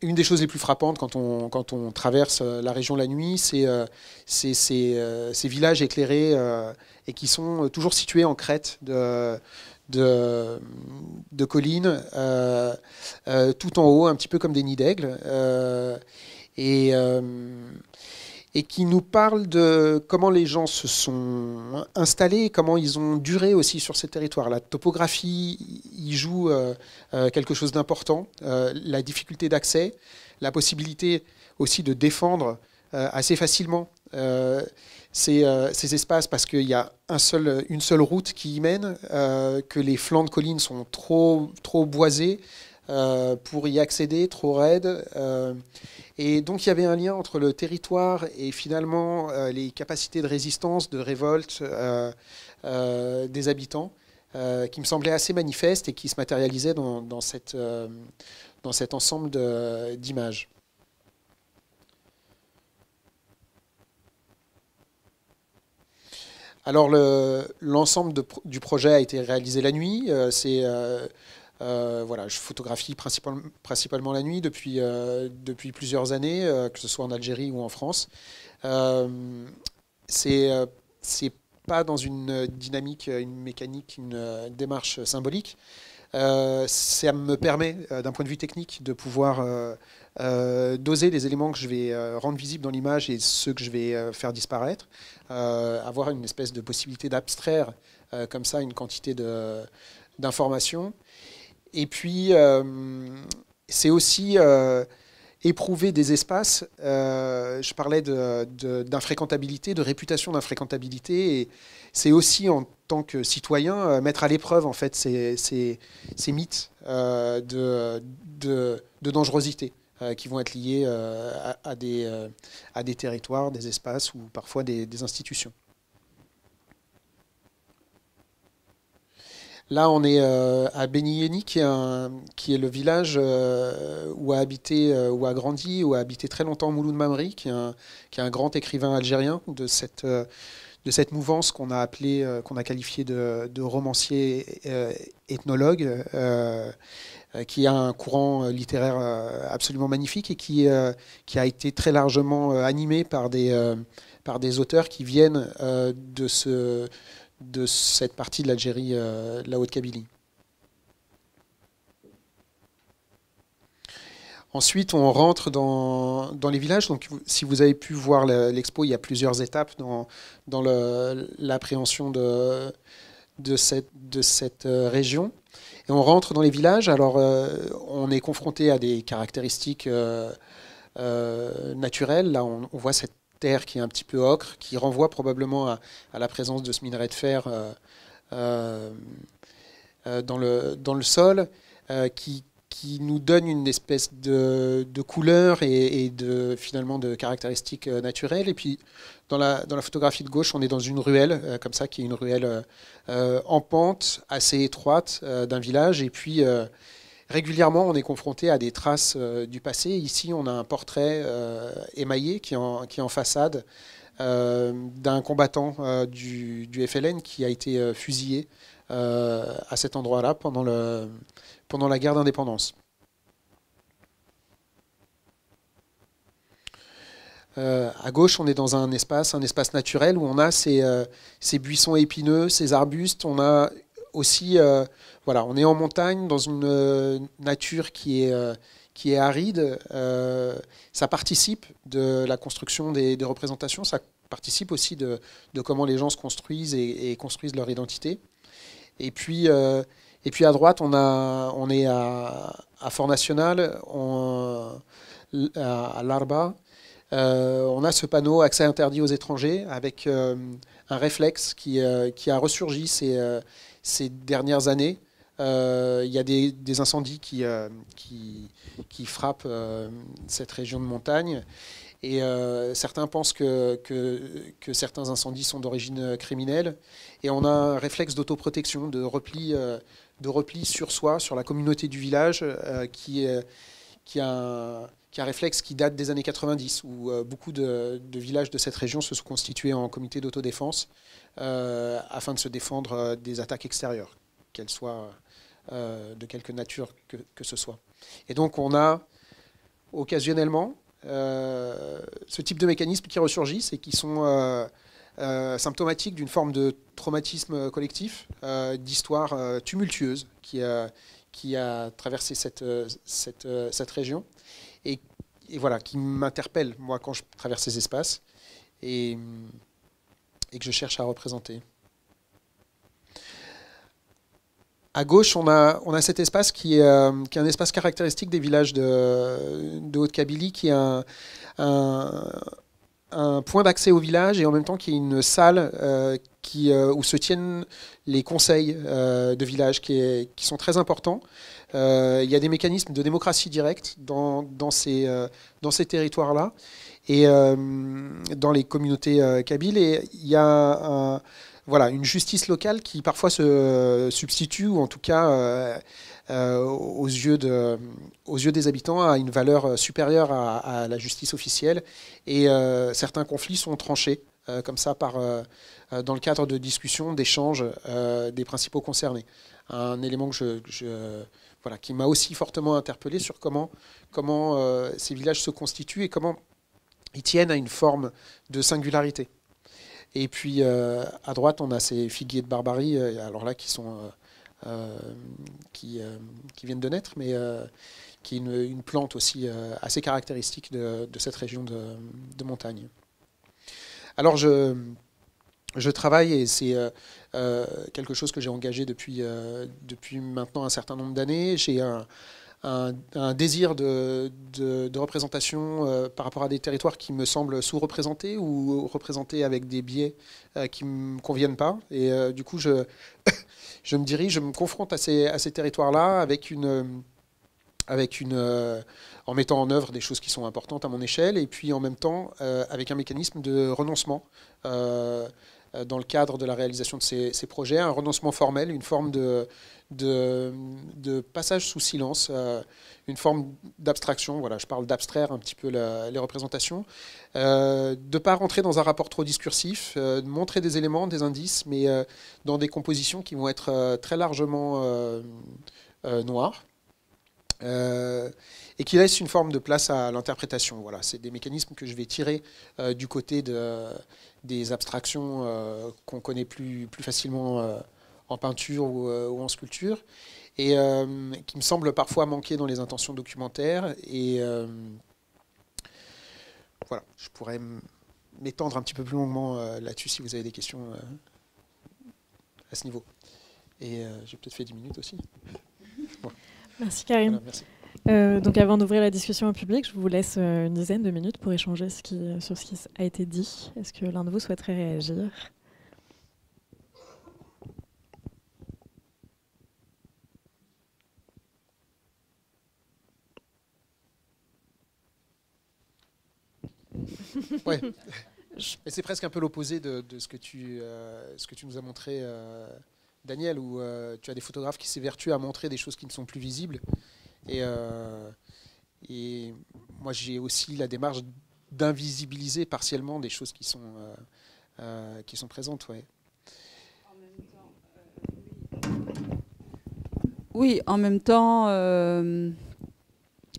des choses les plus frappantes quand on traverse la région la nuit, c'est ces villages éclairés et qui sont toujours situés en crête de collines, tout en haut, un petit peu comme des nids d'aigle. et qui nous parle de comment les gens se sont installés, comment ils ont duré aussi sur ces territoires. La topographie y joue quelque chose d'important, la difficulté d'accès, la possibilité aussi de défendre assez facilement ces espaces parce qu'il y a une seule route qui y mène, que les flancs de collines sont trop boisés pour y accéder, trop raides. Et donc il y avait un lien entre le territoire et finalement les capacités de résistance, de révolte des habitants, qui me semblait assez manifeste et qui se matérialisait dans cet ensemble d'images. Alors l'ensemble du projet a été réalisé la nuit. Voilà, je photographie principalement la nuit depuis plusieurs années, que ce soit en Algérie ou en France. C'est pas dans une dynamique, une mécanique, une démarche symbolique. Ça me permet, d'un point de vue technique, de pouvoir doser les éléments que je vais rendre visibles dans l'image et ceux que je vais faire disparaître, avoir une espèce de possibilité d'abstraire comme ça une quantité d'informations. Et puis, c'est aussi éprouver des espaces. Je parlais d'infréquentabilité, de réputation d'infréquentabilité. Et c'est aussi, en tant que citoyen, mettre à l'épreuve en fait, ces mythes de dangerosité qui vont être liés à des territoires, des espaces ou parfois des institutions. Là, on est à Beni Yeni, qui est le village où a grandi, où a habité très longtemps Mouloud Mamri, qui est un grand écrivain algérien de cette mouvance qu'on a qualifiée de romancier ethnologue, qui a un courant littéraire absolument magnifique et qui a été très largement animé par des auteurs qui viennent de cette partie de l'Algérie, la Haute-Kabylie. Ensuite, on rentre dans les villages. Donc, si vous avez pu voir l'expo, il y a plusieurs étapes dans l'appréhension de cette région. Et on rentre dans les villages. Alors, on est confronté à des caractéristiques naturelles. Là, on voit cette terre qui est un petit peu ocre, qui renvoie probablement à la présence de ce minerai de fer dans le sol, qui nous donne une espèce de couleur et finalement de caractéristiques naturelles. Et puis dans la photographie de gauche, on est dans une ruelle comme ça, qui est une ruelle en pente, assez étroite d'un village. Et puis régulièrement, on est confronté à des traces du passé. Ici, on a un portrait émaillé qui est en façade d'un combattant du FLN qui a été fusillé à cet endroit-là pendant la guerre d'indépendance. À gauche, on est dans un espace naturel où on a ces buissons épineux, ces arbustes. On a aussi, voilà, on est en montagne dans une nature qui est aride. Ça participe de la construction des représentations. Ça participe aussi de comment les gens se construisent et construisent leur identité. Et puis à droite, on est à Fort National, à Larba. On a ce panneau accès interdit aux étrangers avec un réflexe qui a ressurgi ces dernières années. Il y a des incendies qui frappent cette région de montagne. Et certains pensent que certains incendies sont d'origine criminelle. Et on a un réflexe d'autoprotection, de repli sur soi, sur la communauté du village, qui a un réflexe qui date des années 90, où beaucoup de villages de cette région se sont constitués en comité d'autodéfense afin de se défendre des attaques extérieures, qu'elles soient de quelque nature que ce soit. Et donc on a occasionnellement ce type de mécanismes qui ressurgissent et qui sont symptomatiques d'une forme de traumatisme collectif, d'histoire tumultueuse qui a traversé cette région. voilà, qui m'interpellent, moi, quand je traverse ces espaces, et que je cherche à représenter. À gauche, on a cet espace qui est un espace caractéristique des villages de Haute-Kabylie, qui est un point d'accès au village et en même temps qui est une salle où se tiennent les conseils de village qui sont très importants. Il y a des mécanismes de démocratie directe dans ces territoires-là et dans les communautés kabyles. Et il y a voilà, une justice locale qui parfois se substitue, ou en tout cas aux yeux des habitants, a une valeur supérieure à la justice officielle. Et certains conflits sont tranchés comme ça dans le cadre de discussions, d'échanges des principaux concernés. Un élément voilà, qui m'a aussi fortement interpellé sur comment ces villages se constituent et comment ils tiennent à une forme de singularité. Et puis à droite, on a ces figuiers de Barbarie, alors là qui viennent de naître, mais qui est une plante aussi assez caractéristique de cette région de montagne. Alors je travaille, et c'est quelque chose que j'ai engagé depuis maintenant un certain nombre d'années. J'ai un désir de représentation par rapport à des territoires qui me semblent sous-représentés ou représentés avec des biais qui ne me conviennent pas. Et du coup, je me confronte à ces territoires-là en mettant en œuvre des choses qui sont importantes à mon échelle, et puis en même temps avec un mécanisme de renoncement dans le cadre de la réalisation de ces projets, un renoncement formel, une forme de passage sous silence, une forme d'abstraction. Voilà, je parle d'abstraire un petit peu les représentations, de ne pas rentrer dans un rapport trop discursif, de montrer des éléments, des indices, mais dans des compositions qui vont être très largement noires. Et qui laisse une forme de place à l'interprétation. Voilà, c'est des mécanismes que je vais tirer du côté des abstractions qu'on connaît plus facilement en peinture ou en sculpture, et qui me semblent parfois manquer dans les intentions documentaires. Et voilà, je pourrais m'étendre un petit peu plus longuement là-dessus si vous avez des questions à ce niveau. Et j'ai peut-être fait 10 minutes aussi. Bon. Merci Karim. Voilà, merci. Donc avant d'ouvrir la discussion au public, je vous laisse une dizaine de minutes pour échanger sur ce qui a été dit. Est-ce que l'un de vous souhaiterait réagir ? Ouais. Et c'est presque un peu l'opposé de ce que tu nous as montré, Daniel, où tu as des photographes qui s'évertuent à montrer des choses qui ne sont plus visibles. Et moi, j'ai aussi la démarche d'invisibiliser partiellement des choses qui sont présentes. Ouais. Oui, en même temps,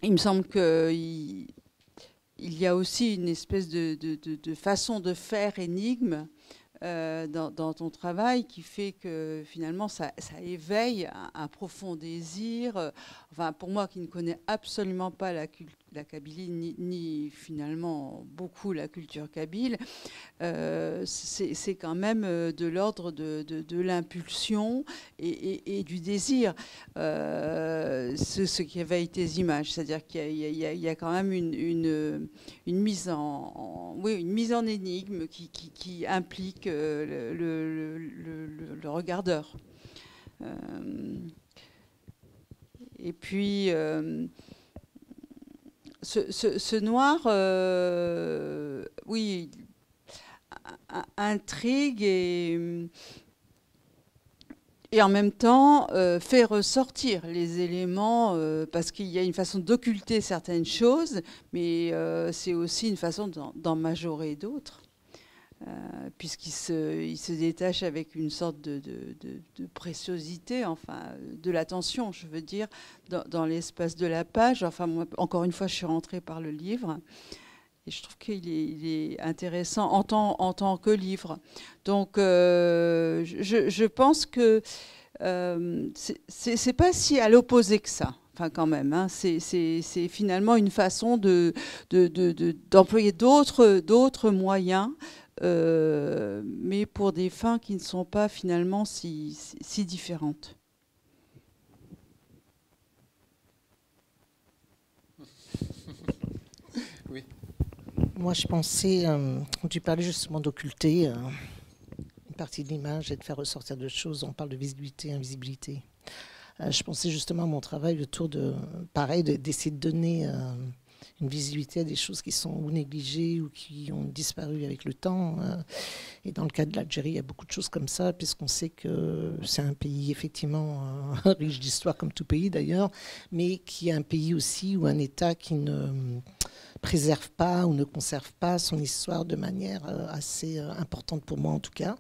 il me semble qu'il y a aussi une espèce de façon de faire énigme dans ton travail qui fait que finalement ça éveille un profond désir. Enfin, pour moi qui ne connais absolument pas la Kabylie ni finalement beaucoup la culture kabyle, c'est quand même de l'ordre de l'impulsion et du désir, ce qui éveille tes images. C'est-à-dire qu'il y a quand même une mise en énigme qui implique le regardeur. Et puis ce noir, oui, intrigue et en même temps fait ressortir les éléments, parce qu'il y a une façon d'occulter certaines choses, mais c'est aussi une façon d'en majorer d'autres. Puisqu'il se détache avec une sorte de préciosité, enfin de l'attention, je veux dire, dans l'espace de la page. Enfin, moi, encore une fois, je suis rentrée par le livre, et je trouve qu'il est intéressant en tant que livre. Donc, je pense que c'est pas si à l'opposé que ça. Enfin, quand même, hein, c'est finalement une façon d'employer d'autres moyens, mais pour des fins qui ne sont pas finalement si différentes. Oui. Moi, je pensais, quand tu parlais justement d'occulter une partie de l'image et de faire ressortir d'autres choses, on parle de visibilité, invisibilité. Je pensais justement à mon travail autour de, pareil, d'essayer de donner une visibilité à des choses qui sont ou négligées ou qui ont disparu avec le temps. Et dans le cas de l'Algérie, il y a beaucoup de choses comme ça, puisqu'on sait que c'est un pays effectivement riche d'histoire, comme tout pays d'ailleurs, mais qui est un pays aussi ou un État qui ne préserve pas ou ne conserve pas son histoire de manière assez importante pour moi en tout cas.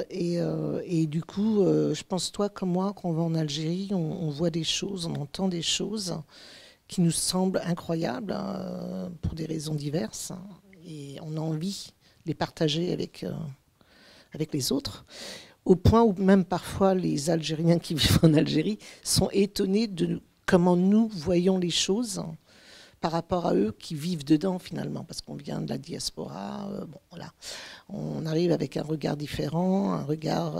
Et du coup, je pense, toi comme moi, quand on va en Algérie, on voit des choses, on entend des choses qui nous semblent incroyables pour des raisons diverses. Et on a envie de les partager avec les autres. Au point où même parfois les Algériens qui vivent en Algérie sont étonnés de comment nous voyons les choses par rapport à eux qui vivent dedans finalement, parce qu'on vient de la diaspora. Bon, voilà. On arrive avec un regard différent, un regard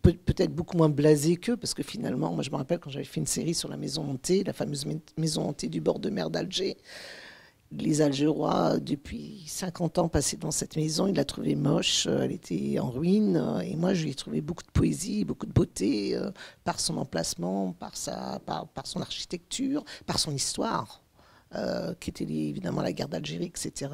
peut-être beaucoup moins blasé qu'eux, parce que finalement, moi je me rappelle quand j'avais fait une série sur la maison hantée, la fameuse maison hantée du bord de mer d'Alger. Les Algérois, depuis 50 ans passés dans cette maison, ils la trouvaient moche, elle était en ruine. Et moi, je lui ai trouvé beaucoup de poésie, beaucoup de beauté par son emplacement, par son architecture, par son histoire, qui était évidemment la guerre d'Algérie, etc.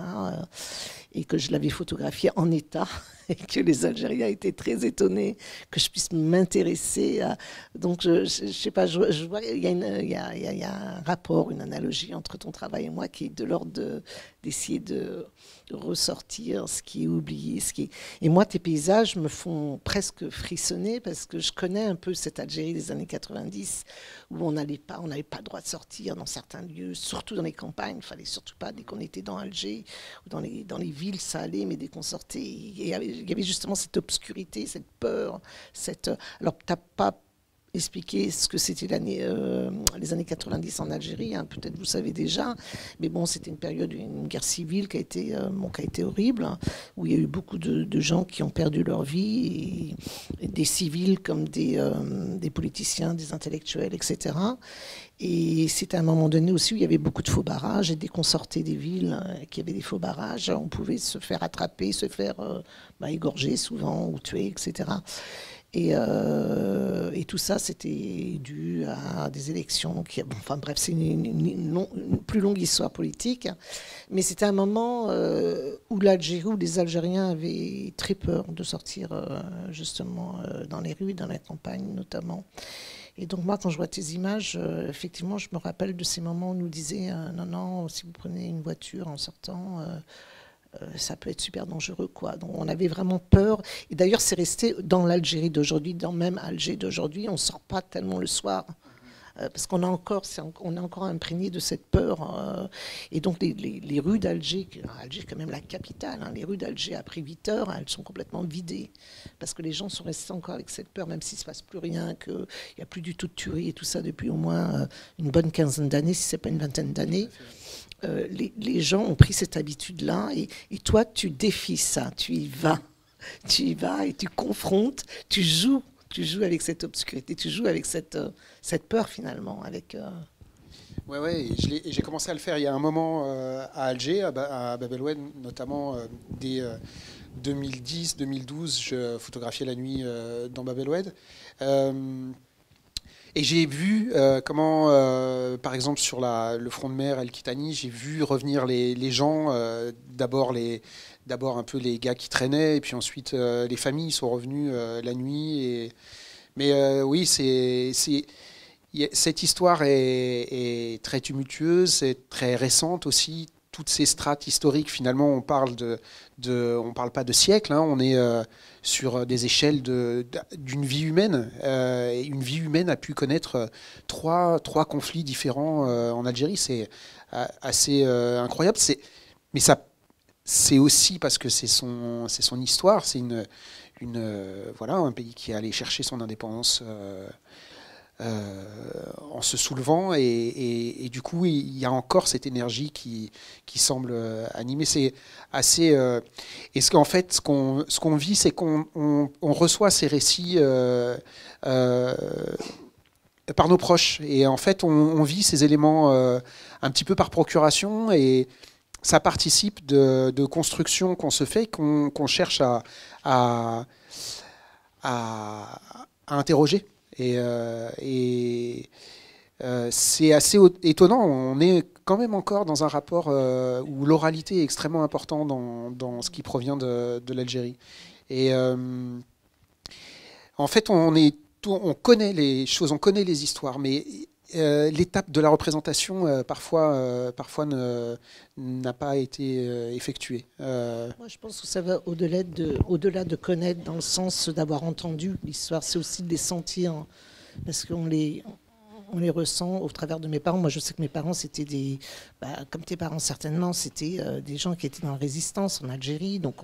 Et que je l'avais photographiée en état, et que les Algériens étaient très étonnés que je puisse m'intéresser à... Donc, je sais pas, je vois qu'il y a un rapport, une analogie entre ton travail et moi qui est de l'ordre d'essayer de ressortir ce qui est oublié. Et moi, tes paysages me font presque frissonner parce que je connais un peu cette Algérie des années 90 où on n'avait pas le droit de sortir dans certains lieux, surtout dans les campagnes. Il ne fallait surtout pas, dès qu'on était dans Alger ou dans les villes, ça allait, mais dès qu'on sortait, il y avait justement cette obscurité, cette peur. Alors, tu n'as pas expliqué ce que c'était les années 90 en Algérie, hein, peut-être vous savez déjà, mais bon, c'était une période, une guerre civile qui a été horrible, hein, où il y a eu beaucoup de gens qui ont perdu leur vie, et des civils comme des politiciens, des intellectuels, etc. Et c'était à un moment donné aussi où il y avait beaucoup de faux barrages, et dès qu'on sortait des villes qui avaient des faux barrages, on pouvait se faire attraper, se faire égorger souvent, ou tuer, etc. Et tout ça, c'était dû à des élections. Enfin bref, c'est une plus longue histoire politique. Mais c'était un moment où l'Algérie, où les Algériens avaient très peur de sortir justement dans les rues, dans la campagne notamment. Et donc moi, quand je vois tes images, effectivement, je me rappelle de ces moments où on nous disait non, si vous prenez une voiture en sortant... ça peut être super dangereux, quoi. Donc on avait vraiment peur. Et d'ailleurs, c'est resté dans l'Algérie d'aujourd'hui, dans même Alger d'aujourd'hui, on ne sort pas tellement le soir. Parce qu'on on est encore imprégné de cette peur. Et donc les rues d'Alger, Alger est quand même la capitale, hein, les rues d'Alger après 8 heures, elles sont complètement vidées. Parce que les gens sont restés encore avec cette peur, même s'il ne se passe plus rien, qu'il n'y a plus du tout de tuerie et tout ça depuis au moins une bonne quinzaine d'années, si ce n'est pas une vingtaine d'années. Les gens ont pris cette habitude-là et toi, tu défies ça, tu y vas et tu confrontes, tu joues avec cette obscurité, tu joues avec cette peur finalement. Ouais, et j'ai commencé à le faire il y a un moment à Alger, à Bab el Oued, notamment dès 2010-2012, je photographiais la nuit dans Bab el Oued. Et j'ai vu comment, par exemple, sur le front de mer El-Kitani, j'ai vu revenir les gens, d'abord un peu les gars qui traînaient, et puis ensuite les familles sont revenues la nuit. Mais oui, cette histoire est très tumultueuse, c'est très récente aussi. Toutes ces strates historiques, finalement, on parle pas de siècles, hein, on est sur des échelles d'une vie humaine. Et une vie humaine a pu connaître trois conflits différents en Algérie. C'est assez incroyable. Mais c'est aussi parce que c'est son histoire. C'est voilà, un pays qui est allé chercher son indépendance en se soulevant, et du coup il y a encore cette énergie qui semble animer. C'est assez et ce qu'en fait ce qu'on vit, c'est qu'on reçoit ces récits par nos proches, et en fait on vit ces éléments un petit peu par procuration, et ça participe de constructions qu'on se fait, qu'on cherche à interroger. Et c'est assez étonnant. On est quand même encore dans un rapport où l'oralité est extrêmement importante dans ce qui provient de l'Algérie. Et en fait, on connaît les choses, on connaît les histoires, mais l'étape de la représentation parfois n'a pas été effectuée. Moi, je pense que ça va au-delà de connaître, dans le sens d'avoir entendu l'histoire, c'est aussi de les sentir, parce qu'on les ressent au travers de mes parents. Moi, je sais que mes parents, c'était comme tes parents certainement, c'était des gens qui étaient dans la résistance en Algérie, donc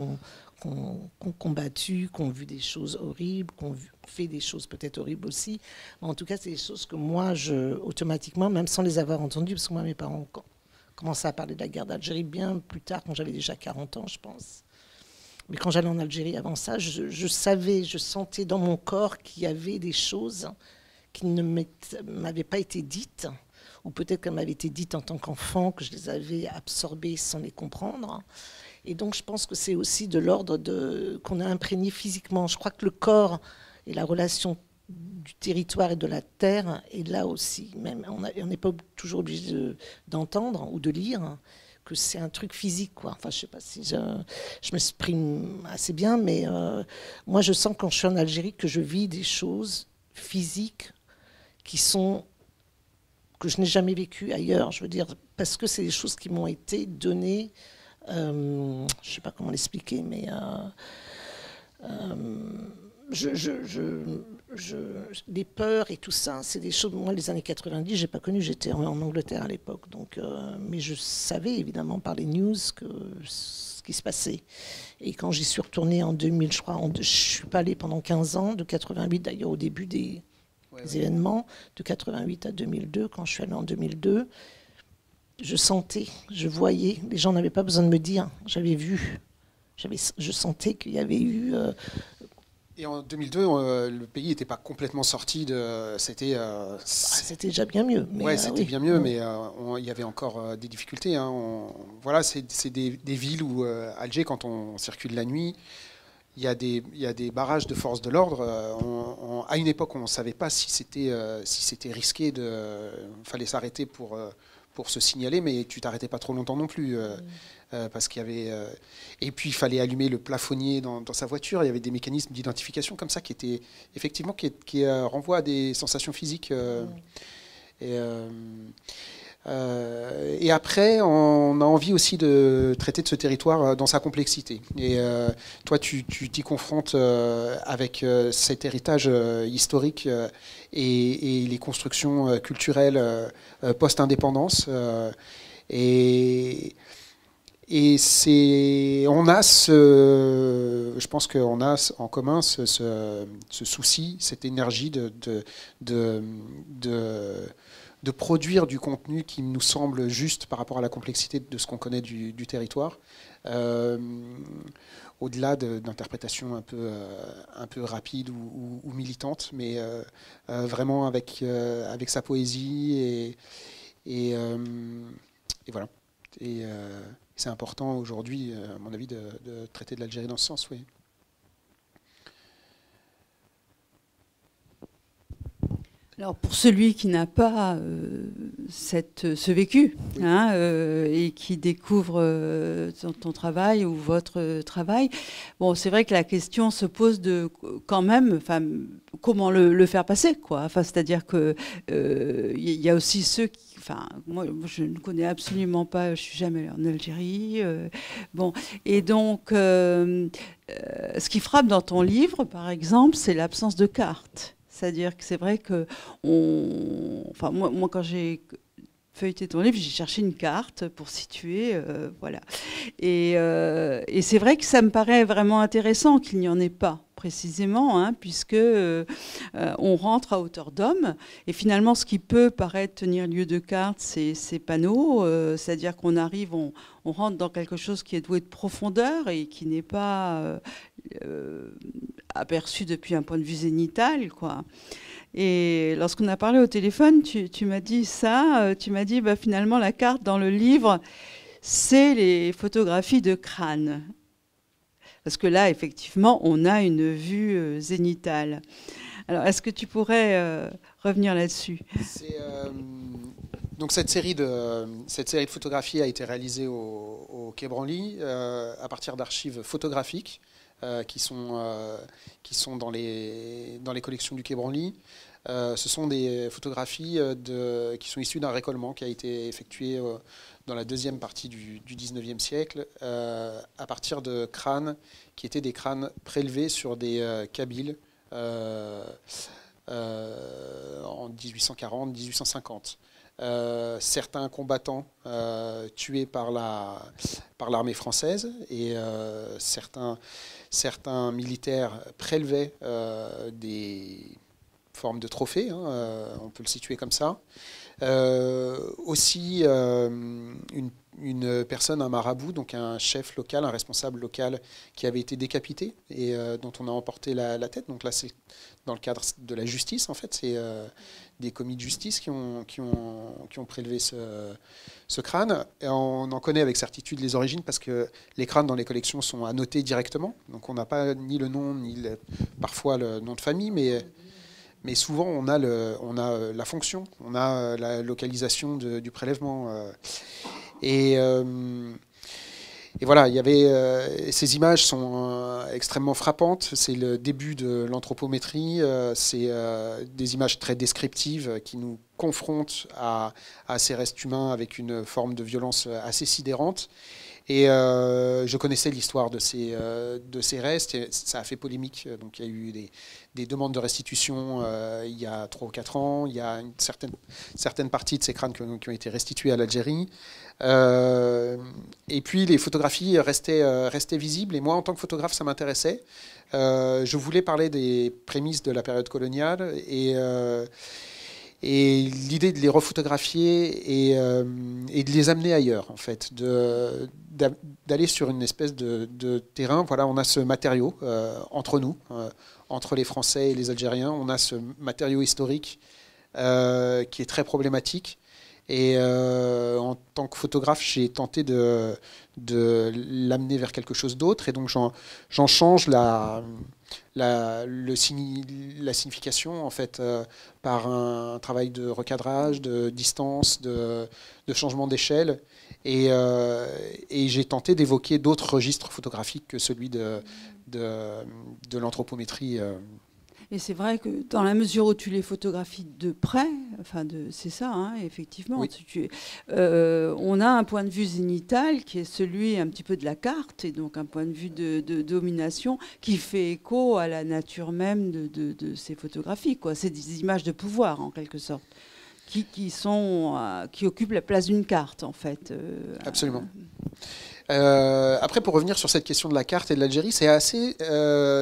qui ont combattu, qui ont vu des choses horribles, qui ont fait des choses peut-être horribles aussi. Mais en tout cas, c'est des choses que moi, automatiquement, même sans les avoir entendues, parce que moi, mes parents ont commencé à parler de la guerre d'Algérie bien plus tard, quand j'avais déjà 40 ans, je pense. Mais quand j'allais en Algérie avant ça, je savais, je sentais dans mon corps qu'il y avait des choses qui ne m'avaient pas été dites, ou peut-être qu'elles m'avaient été dites en tant qu'enfant, que je les avais absorbées sans les comprendre. Et donc, je pense que c'est aussi de l'ordre qu'on a imprégné physiquement. Je crois que le corps et la relation du territoire et de la terre est là aussi. Même, on n'est pas toujours obligé d'entendre ou de lire que c'est un truc physique, quoi. Enfin, je ne sais pas si je m'exprime assez bien, mais moi, je sens quand je suis en Algérie que je vis des choses physiques que je n'ai jamais vécues ailleurs. Je veux dire, parce que c'est des choses qui m'ont été données. Je ne sais pas comment l'expliquer, mais les peurs et tout ça, c'est des choses. Moi, les années 90, j'ai pas connu. J'étais en Angleterre à l'époque, donc, mais je savais évidemment par les news ce qui se passait. Et quand j'y suis retournée en 2000, je crois, je suis pas allée pendant 15 ans, de 88 d'ailleurs au début des événements, de 88 à 2002. Quand je suis allée en 2002. Je sentais, je voyais, les gens n'avaient pas besoin de me dire, j'avais vu, je sentais qu'il y avait eu... Et en 2002, le pays n'était pas complètement sorti de... C'était déjà bien mieux. C'était bien mieux, mais il y avait encore des difficultés. Hein. Voilà, c'est des villes où, Alger, quand on circule la nuit, il y a des barrages de forces de l'ordre. À une époque, on ne savait pas si c'était risqué, il fallait s'arrêter pour se signaler, mais tu t'arrêtais pas trop longtemps non plus, parce qu'il y avait... et puis, il fallait allumer le plafonnier dans sa voiture. Il y avait des mécanismes d'identification comme ça qui étaient, effectivement, qui renvoient à des sensations physiques. Et après, on a envie aussi de traiter de ce territoire dans sa complexité. Et toi, tu t'y confrontes avec cet héritage historique et les constructions culturelles post-indépendance. Et je pense qu'on a en commun ce souci, cette énergie de produire du contenu qui nous semble juste par rapport à la complexité de ce qu'on connaît du territoire, au-delà d'interprétations un peu rapides ou militantes, mais vraiment avec sa poésie et voilà. Et c'est important aujourd'hui, à mon avis, de traiter de l'Algérie dans ce sens, oui. Alors pour celui qui n'a pas ce vécu, oui, hein, et qui découvre ton travail ou votre travail, bon, c'est vrai que la question se pose de quand même, comment le faire passer, quoi. Enfin, c'est-à-dire que y a aussi ceux qui, moi je ne connais absolument pas, je suis jamais allée en Algérie, bon, et donc ce qui frappe dans ton livre, par exemple, c'est l'absence de carte. C'est-à-dire que c'est vrai que moi, quand j'ai feuilleté ton livre, j'ai cherché une carte pour situer, voilà. Et c'est vrai que ça me paraît vraiment intéressant qu'il n'y en ait pas. précisément, hein, puisque on rentre à hauteur d'homme. Et finalement, ce qui peut paraître tenir lieu de carte, c'est ces panneaux, c'est-à-dire qu'on arrive, on rentre dans quelque chose qui est doué de profondeur et qui n'est pas aperçu depuis un point de vue zénital, quoi. Et lorsqu'on a parlé au téléphone, tu m'as dit ça, tu m'as dit finalement la carte dans le livre, c'est les photographies de crâne. Parce que là, effectivement, on a une vue zénitale. Alors, est-ce que tu pourrais revenir là-dessus? Donc cette série de photographies a été réalisée au Quai Branly à partir d'archives photographiques qui sont dans les collections du Quai Branly. Ce sont des photographies qui sont issues d'un récollement qui a été effectué dans la deuxième partie du 19e siècle à partir de crânes qui étaient des crânes prélevés sur des Kabyles en 1840-1850. Certains combattants tués par l'armée française et certains militaires prélevaient des formes de trophées, hein, on peut le situer comme ça. Aussi une personne, un marabout, donc un chef local, un responsable local qui avait été décapité et dont on a emporté la tête. Donc là, c'est dans le cadre de la justice, en fait. C'est des commis de justice qui ont prélevé ce crâne. Et on en connaît avec certitude les origines parce que les crânes dans les collections sont annotés directement. Donc on n'a pas ni le nom, ni parfois le nom de famille, mais souvent, on a la fonction, on a la localisation du prélèvement. Et voilà, il y avait, ces images sont extrêmement frappantes. C'est le début de l'anthropométrie. C'est des images très descriptives qui nous confrontent à ces restes humains avec une forme de violence assez sidérante. Et je connaissais l'histoire de ces restes, et ça a fait polémique. Donc il y a eu des demandes de restitution il y a 3 ou 4 ans. Il y a une certaine partie de ces crânes qui ont été restitués à l'Algérie. Et puis les photographies restaient visibles. Et moi, en tant que photographe, ça m'intéressait. Je voulais parler des prémices de la période coloniale et l'idée de les refotographier et de les amener ailleurs, en fait, d'aller sur une espèce de terrain. Voilà, on a ce matériau entre nous, entre les Français et les Algériens. On a ce matériau historique qui est très problématique. Et en tant que photographe, j'ai tenté de l'amener vers quelque chose d'autre. Et donc j'en change la signification, en fait, par un travail de recadrage, de distance, de changement d'échelle. Et j'ai tenté d'évoquer d'autres registres photographiques que celui de l'anthropométrie. Et c'est vrai que dans la mesure où tu les photographies de près, c'est ça, hein, effectivement, oui. On a un point de vue zénital qui est celui un petit peu de la carte, et donc un point de vue de domination qui fait écho à la nature même de ces photographies, quoi. C'est des images de pouvoir, en quelque sorte, qui occupent la place d'une carte, en fait. Absolument. Après, pour revenir sur cette question de la carte et de l'Algérie, c'est assez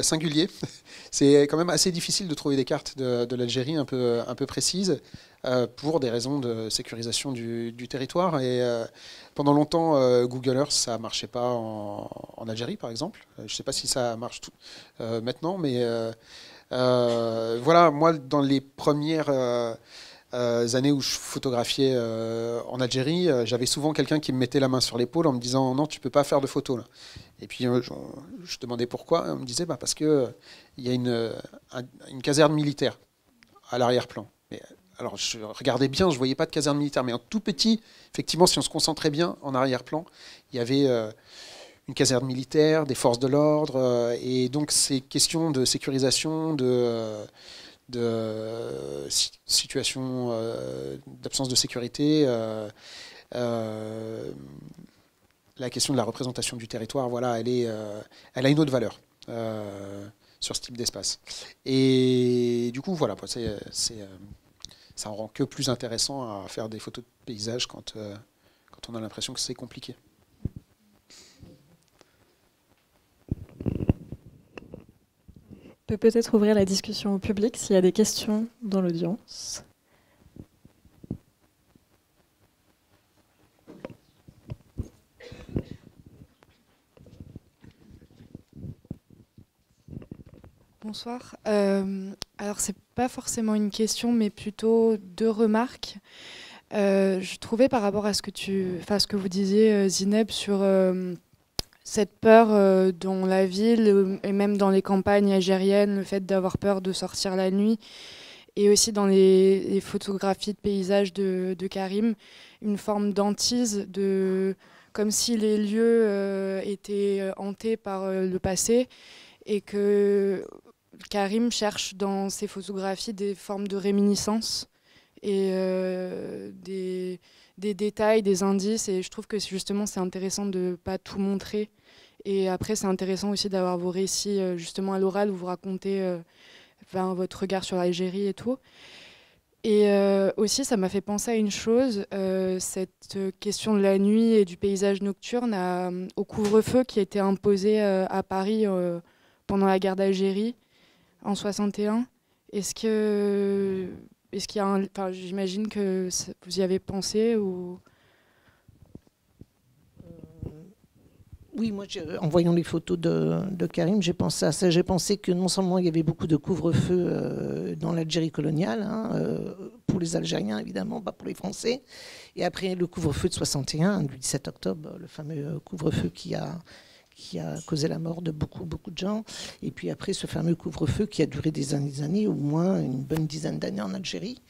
singulier. C'est quand même assez difficile de trouver des cartes de l'Algérie un peu précises pour des raisons de sécurisation du territoire. Et pendant longtemps, Google Earth, ça ne marchait pas en Algérie, par exemple. Je ne sais pas si ça marche maintenant, mais voilà, moi, dans les premières années où je photographiais en Algérie, j'avais souvent quelqu'un qui me mettait la main sur l'épaule en me disant non, tu peux pas faire de photos là. Et puis je demandais pourquoi. On me disait parce que il y a une caserne militaire à l'arrière-plan. Alors je regardais bien, je voyais pas de caserne militaire, mais en tout petit, effectivement, si on se concentrait bien en arrière-plan, il y avait une caserne militaire, des forces de l'ordre, et donc ces questions de sécurisation, de situation d'absence de sécurité, la question de la représentation du territoire, voilà, elle a une autre valeur sur ce type d'espace. Et du coup, voilà, ça en rend que plus intéressant à faire des photos de paysages quand on a l'impression que c'est compliqué. peut peut-être ouvrir la discussion au public s'il y a des questions dans l'audience. Bonsoir. Alors, c'est pas forcément une question, mais plutôt deux remarques. Je trouvais par rapport à ce que vous disiez, Zineb, sur cette peur dans la ville et même dans les campagnes algériennes, le fait d'avoir peur de sortir la nuit, et aussi dans les photographies de paysages de Karim, une forme d'hantise, comme si les lieux étaient hantés par le passé, et que Karim cherche dans ses photographies des formes de réminiscence et des détails, des indices. Et je trouve que justement, c'est intéressant de ne pas tout montrer. Et après, c'est intéressant aussi d'avoir vos récits justement à l'oral où vous racontez votre regard sur l'Algérie et tout. Et aussi, ça m'a fait penser à une chose, cette question de la nuit et du paysage nocturne au couvre-feu qui a été imposé à Paris pendant la guerre d'Algérie en 61. Est-ce qu'il y a j'imagine que vous y avez pensé ou... Oui, moi, en voyant les photos de Karim, j'ai pensé à ça. J'ai pensé que non seulement il y avait beaucoup de couvre-feu dans l'Algérie coloniale, pour les Algériens évidemment, pas pour les Français, et après le couvre-feu de 61, du 17 octobre, le fameux couvre-feu qui a causé la mort de beaucoup de gens. Et puis après, ce fameux couvre-feu qui a duré des années, au moins une bonne dizaine d'années en Algérie,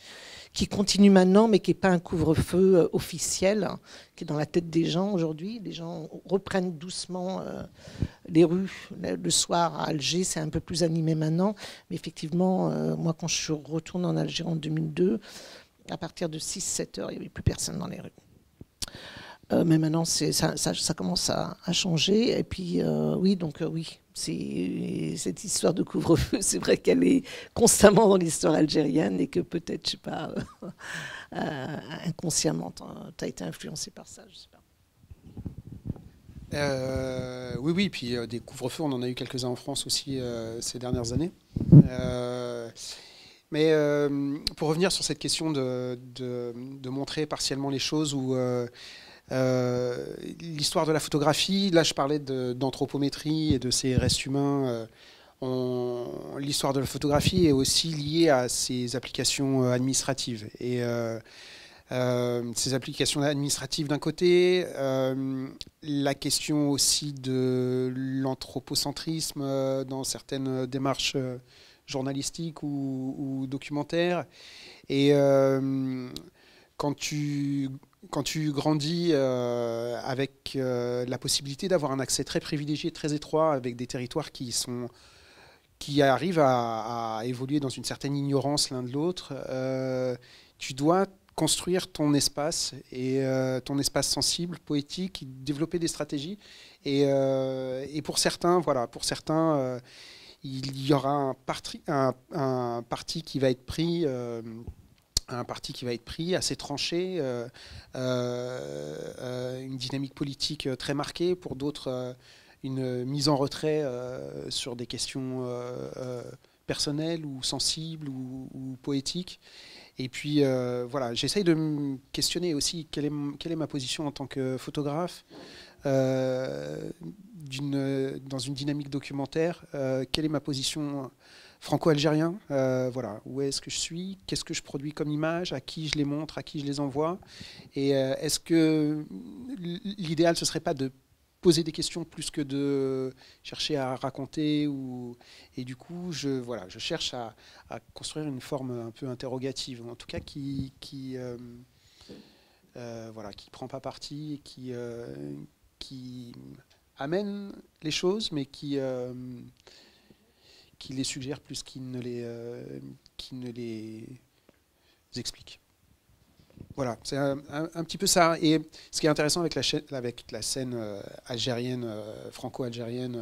qui continue maintenant, mais qui n'est pas un couvre-feu officiel, qui est dans la tête des gens aujourd'hui. Les gens reprennent doucement les rues. Le soir, à Alger, c'est un peu plus animé maintenant. Mais effectivement, moi, quand je suis retournée en Algérie en 2002, à partir de 6-7 heures, il n'y avait plus personne dans les rues. Mais maintenant, ça commence à changer. Et puis, oui, cette histoire de couvre-feu, c'est vrai qu'elle est constamment dans l'histoire algérienne et que peut-être, je sais pas, inconsciemment, tu as été influencé par ça, je sais pas. Oui, puis des couvre-feux, on en a eu quelques-uns en France aussi ces dernières années. Mais pour revenir sur cette question de montrer partiellement les choses ou... l'histoire de la photographie, là je parlais d'anthropométrie et de ces restes humains. L'histoire de la photographie est aussi liée à ses applications administratives. Et ces applications administratives d'un côté, la question aussi de l'anthropocentrisme dans certaines démarches journalistiques ou documentaires. Et quand tu grandis avec la possibilité d'avoir un accès très privilégié, très étroit, avec des territoires qui arrivent à évoluer dans une certaine ignorance l'un de l'autre, tu dois construire ton espace et ton espace sensible, poétique, développer des stratégies. Et pour certains, il y aura un parti qui va être pris. Un parti qui va être pris, assez tranché, une dynamique politique très marquée, pour d'autres une mise en retrait sur des questions personnelles ou sensibles ou poétiques. Et puis j'essaye de me questionner aussi quelle est ma position en tant que photographe dans une dynamique documentaire, quelle est ma position franco-algérien, où est-ce que je suis, qu'est-ce que je produis comme image, à qui je les montre, à qui je les envoie, et est-ce que l'idéal ce serait pas de poser des questions plus que de chercher à raconter et du coup je cherche à construire une forme un peu interrogative, en tout cas qui prend pas parti et qui amène les choses, mais qui les suggère plus qu'il ne les explique. Voilà, c'est un petit peu ça. Et ce qui est intéressant avec la scène algérienne, franco-algérienne,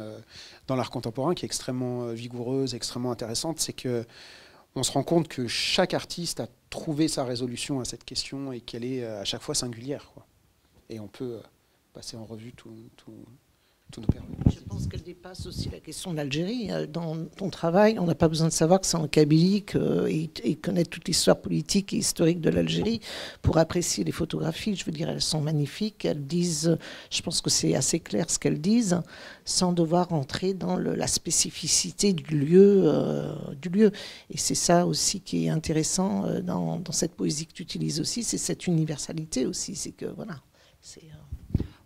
dans l'art contemporain, qui est extrêmement vigoureuse, extrêmement intéressante, c'est qu'on se rend compte que chaque artiste a trouvé sa résolution à cette question et qu'elle est à chaque fois singulière, quoi. Et on peut passer en revue tous nos pères. Je pense qu'elle dépasse aussi la question de l'Algérie. Dans ton travail, on n'a pas besoin de savoir que c'est en Kabylie et connaître toute l'histoire politique et historique de l'Algérie pour apprécier les photographies. Je veux dire, elles sont magnifiques. Elles disent, je pense que c'est assez clair ce qu'elles disent, sans devoir entrer dans la spécificité du lieu. Et c'est ça aussi qui est intéressant dans cette poésie que tu utilises aussi, c'est cette universalité aussi. C'est que, voilà, c'est...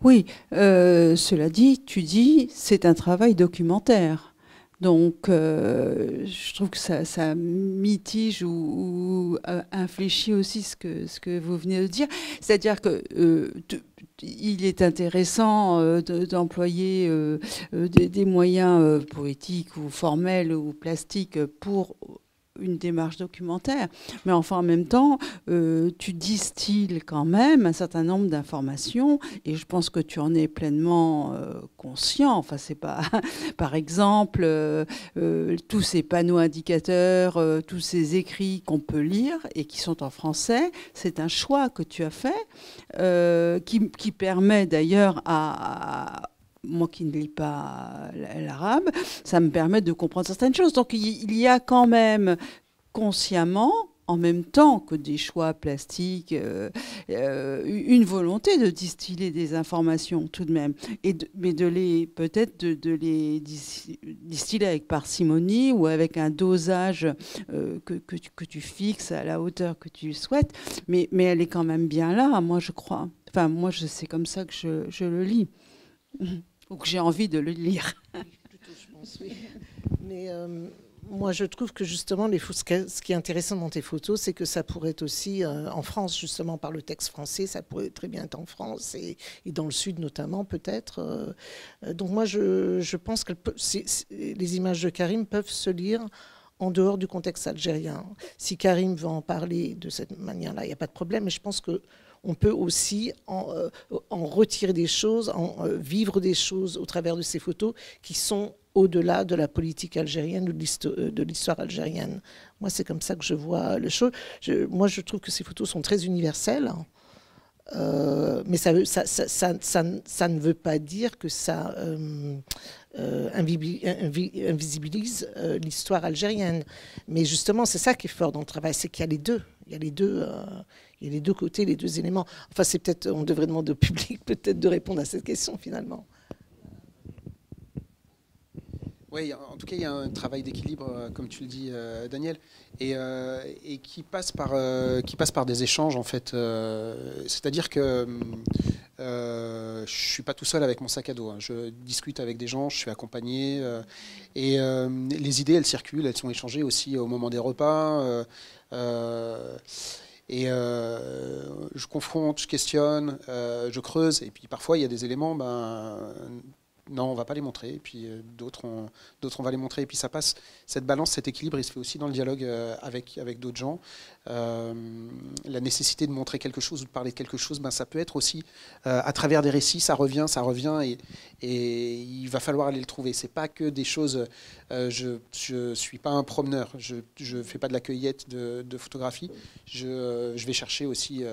Oui, cela dit, tu dis, c'est un travail documentaire. Donc, je trouve que ça mitige ou infléchit aussi ce que vous venez de dire. C'est-à-dire que il est intéressant d'employer des moyens poétiques ou formels ou plastiques pour une démarche documentaire, mais enfin en même temps, tu distilles quand même un certain nombre d'informations, et je pense que tu en es pleinement conscient. Enfin, c'est pas, par exemple, tous ces panneaux indicateurs, tous ces écrits qu'on peut lire et qui sont en français, c'est un choix que tu as fait, qui permet d'ailleurs à moi qui ne lis pas l'arabe, ça me permet de comprendre certaines choses. Donc il y a quand même consciemment, en même temps que des choix plastiques, une volonté de distiller des informations tout de même, mais peut-être de les distiller avec parcimonie ou avec un dosage que tu fixes à la hauteur que tu souhaites, mais elle est quand même bien là, moi je crois. Enfin, moi c'est comme ça que je le lis. Ou que j'ai envie de le lire. Plutôt, je pense, oui. Mais moi, je trouve que justement, ce qui est intéressant dans tes photos, c'est que ça pourrait être aussi en France, justement, par le texte français, ça pourrait très bien être en France et dans le Sud notamment, peut-être. Donc moi, je pense que les images de Karim peuvent se lire en dehors du contexte algérien. Si Karim veut en parler de cette manière-là, il n'y a pas de problème, mais je pense que on peut aussi en retirer des choses, vivre des choses au travers de ces photos qui sont au-delà de la politique algérienne ou de l'histoire algérienne. Moi, c'est comme ça que je vois les choses. Moi, je trouve que ces photos sont très universelles, mais ça ne veut pas dire que ça invisibilise l'histoire algérienne. Mais justement, c'est ça qui est fort dans le travail, c'est qu'il y a les deux. Il y a les deux côtés, les deux éléments. Enfin, c'est peut-être, on devrait demander au public peut-être de répondre à cette question finalement. Oui, en tout cas, il y a un travail d'équilibre, comme tu le dis, Daniel, et qui passe par des échanges, en fait. C'est-à-dire que je ne suis pas tout seul avec mon sac à dos. Je discute avec des gens, je suis accompagné, et les idées, elles circulent, elles sont échangées aussi au moment des repas. Et je confronte, je questionne, je creuse, et puis parfois il y a des éléments, non, on ne va pas les montrer, et puis d'autres on va les montrer, et puis ça passe, cette balance, cet équilibre, il se fait aussi dans le dialogue avec d'autres gens. La nécessité de montrer quelque chose ou de parler de quelque chose, ça peut être aussi à travers des récits, ça revient, et il va falloir aller le trouver. C'est pas que des choses, je suis pas un promeneur, je fais pas de la cueillette de photographie, je vais chercher aussi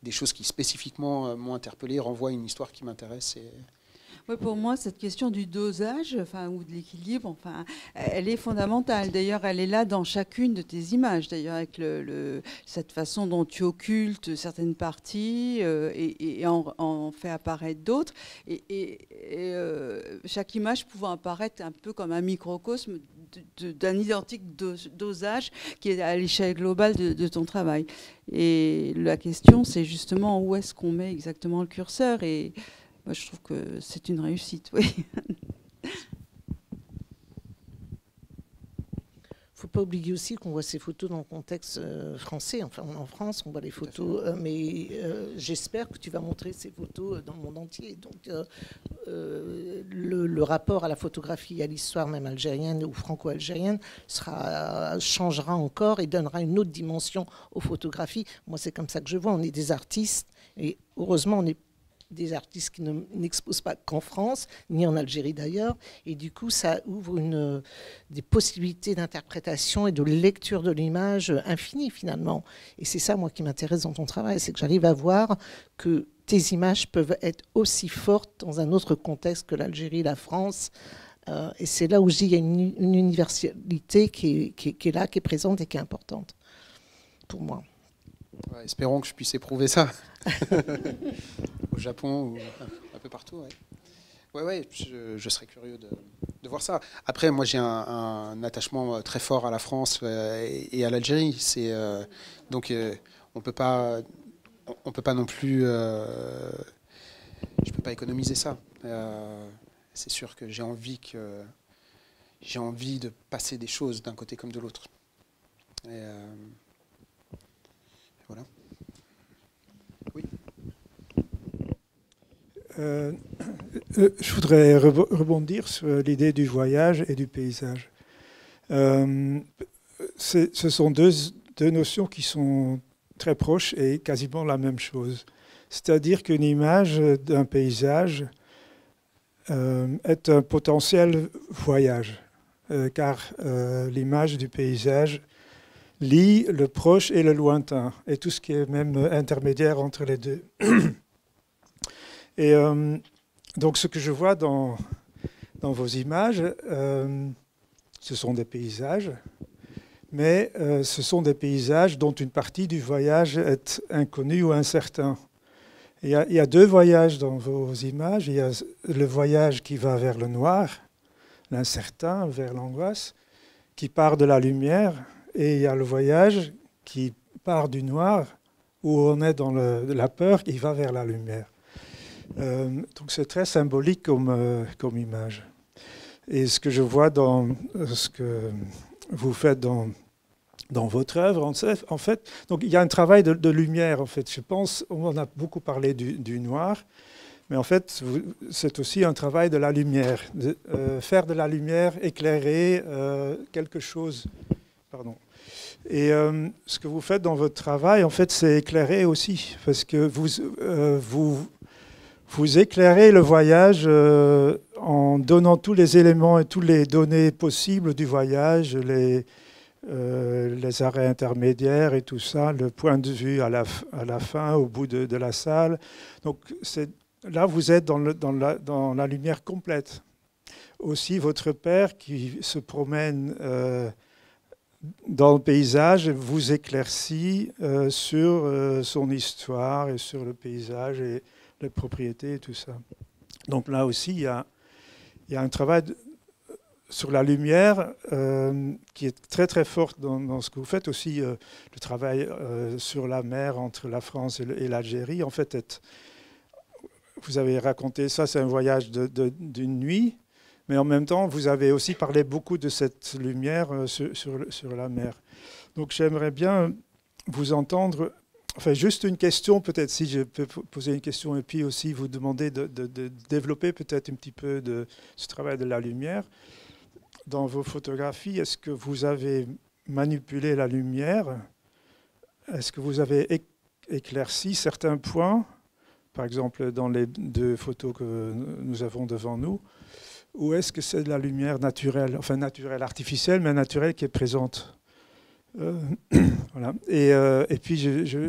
des choses qui spécifiquement m'ont interpellé, renvoient à une histoire qui m'intéresse. Oui, pour moi, cette question du dosage, ou de l'équilibre, elle est fondamentale. D'ailleurs, elle est là dans chacune de tes images. D'ailleurs, avec cette façon dont tu occultes certaines parties et en fais apparaître d'autres. Et chaque image pouvant apparaître un peu comme un microcosme d'un identique dosage qui est à l'échelle globale de ton travail. Et la question, c'est justement où est-ce qu'on met exactement le curseur. Et moi, je trouve que c'est une réussite, oui. Il ne faut pas oublier aussi qu'on voit ces photos dans le contexte français. Enfin, en France, on voit les photos, mais j'espère que tu vas montrer ces photos dans le monde entier. Donc, le rapport à la photographie, à l'histoire même algérienne ou franco-algérienne changera encore et donnera une autre dimension aux photographies. Moi, c'est comme ça que je vois. On est des artistes et heureusement, on est des artistes qui n'exposent pas qu'en France, ni en Algérie d'ailleurs, et du coup ça ouvre des possibilités d'interprétation et de lecture de l'image infinies finalement. Et c'est ça moi qui m'intéresse dans ton travail, c'est que j'arrive à voir que tes images peuvent être aussi fortes dans un autre contexte que l'Algérie, la France. Et c'est là où je dis qu'il y a une universalité qui est là, qui est présente et qui est importante pour moi. Ouais, espérons que je puisse éprouver ça au Japon ou un peu partout. Ouais, je serais curieux de voir ça. Après, moi, j'ai un attachement très fort à la France et à l'Algérie. Donc, on peut pas non plus. Je peux pas économiser ça. C'est sûr que j'ai envie de passer des choses d'un côté comme de l'autre. Et voilà. Oui. Je voudrais rebondir sur l'idée du voyage et du paysage. Ce sont deux notions qui sont très proches et quasiment la même chose. C'est-à-dire qu'une image d'un paysage est un potentiel voyage, car l'image du paysage lie le proche et le lointain, et tout ce qui est même intermédiaire entre les deux. Et donc ce que je vois dans vos images, ce sont des paysages, mais ce sont des paysages dont une partie du voyage est inconnue ou incertain. Il y a deux voyages dans vos images. Il y a le voyage qui va vers le noir, l'incertain, vers l'angoisse, qui part de la lumière, et il y a le voyage qui part du noir, où on est dans la peur, qui va vers la lumière. Donc c'est très symbolique comme image. Et ce que je vois dans ce que vous faites dans votre œuvre, en fait, donc il y a un travail de lumière, en fait. Je pense, on a beaucoup parlé du noir, mais en fait, c'est aussi un travail de la lumière, faire de la lumière, éclairer quelque chose. Pardon. Et ce que vous faites dans votre travail, en fait, c'est éclairer aussi, parce que vous éclairez le voyage en donnant tous les éléments et toutes les données possibles du voyage, les arrêts intermédiaires et tout ça, le point de vue à la fin, au bout de la salle. Donc là, vous êtes dans la lumière complète. Aussi, votre père qui se promène dans le paysage vous éclaircit sur son histoire et sur le paysage et les propriétés et tout ça. Donc là aussi, il y a un travail sur la lumière qui est très très fort dans ce que vous faites. Aussi, le travail sur la mer entre la France et l'Algérie. En fait, vous avez raconté ça, c'est un voyage d'une nuit, mais en même temps, vous avez aussi parlé beaucoup de cette lumière sur la mer. Donc j'aimerais bien vous entendre. Enfin, juste une question, peut-être, si je peux poser une question, et puis aussi vous demander de développer peut-être un petit peu de ce travail de la lumière. Dans vos photographies, est-ce que vous avez manipulé la lumière? Est-ce que vous avez éclairci certains points, par exemple dans les deux photos que nous avons devant nous? Ou est-ce que c'est de la lumière naturelle, enfin naturelle, artificielle, mais naturelle qui est présente? Voilà. Et puis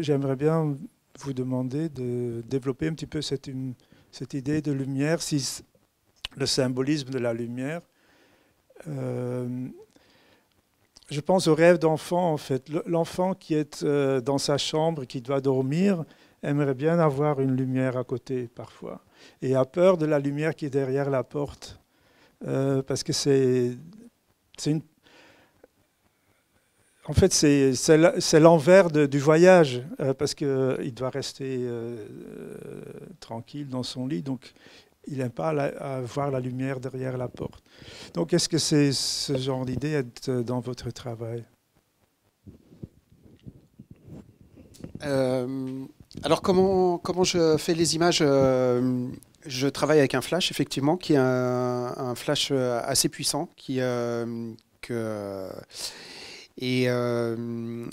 j'aimerais bien vous demander de développer un petit peu cette idée de lumière, si le symbolisme de la lumière. Je pense au rêve d'enfant, en fait. L'enfant qui est dans sa chambre, qui doit dormir, aimerait bien avoir une lumière à côté parfois, et a peur de la lumière qui est derrière la porte, parce que en fait, c'est l'envers du voyage, parce qu'il doit rester tranquille dans son lit, donc il n'aime pas voir la lumière derrière la porte. Donc, est-ce que c'est ce genre d'idée dans votre travail? Alors, comment je fais les images? Je travaille avec un flash, effectivement, qui est un flash assez puissant, et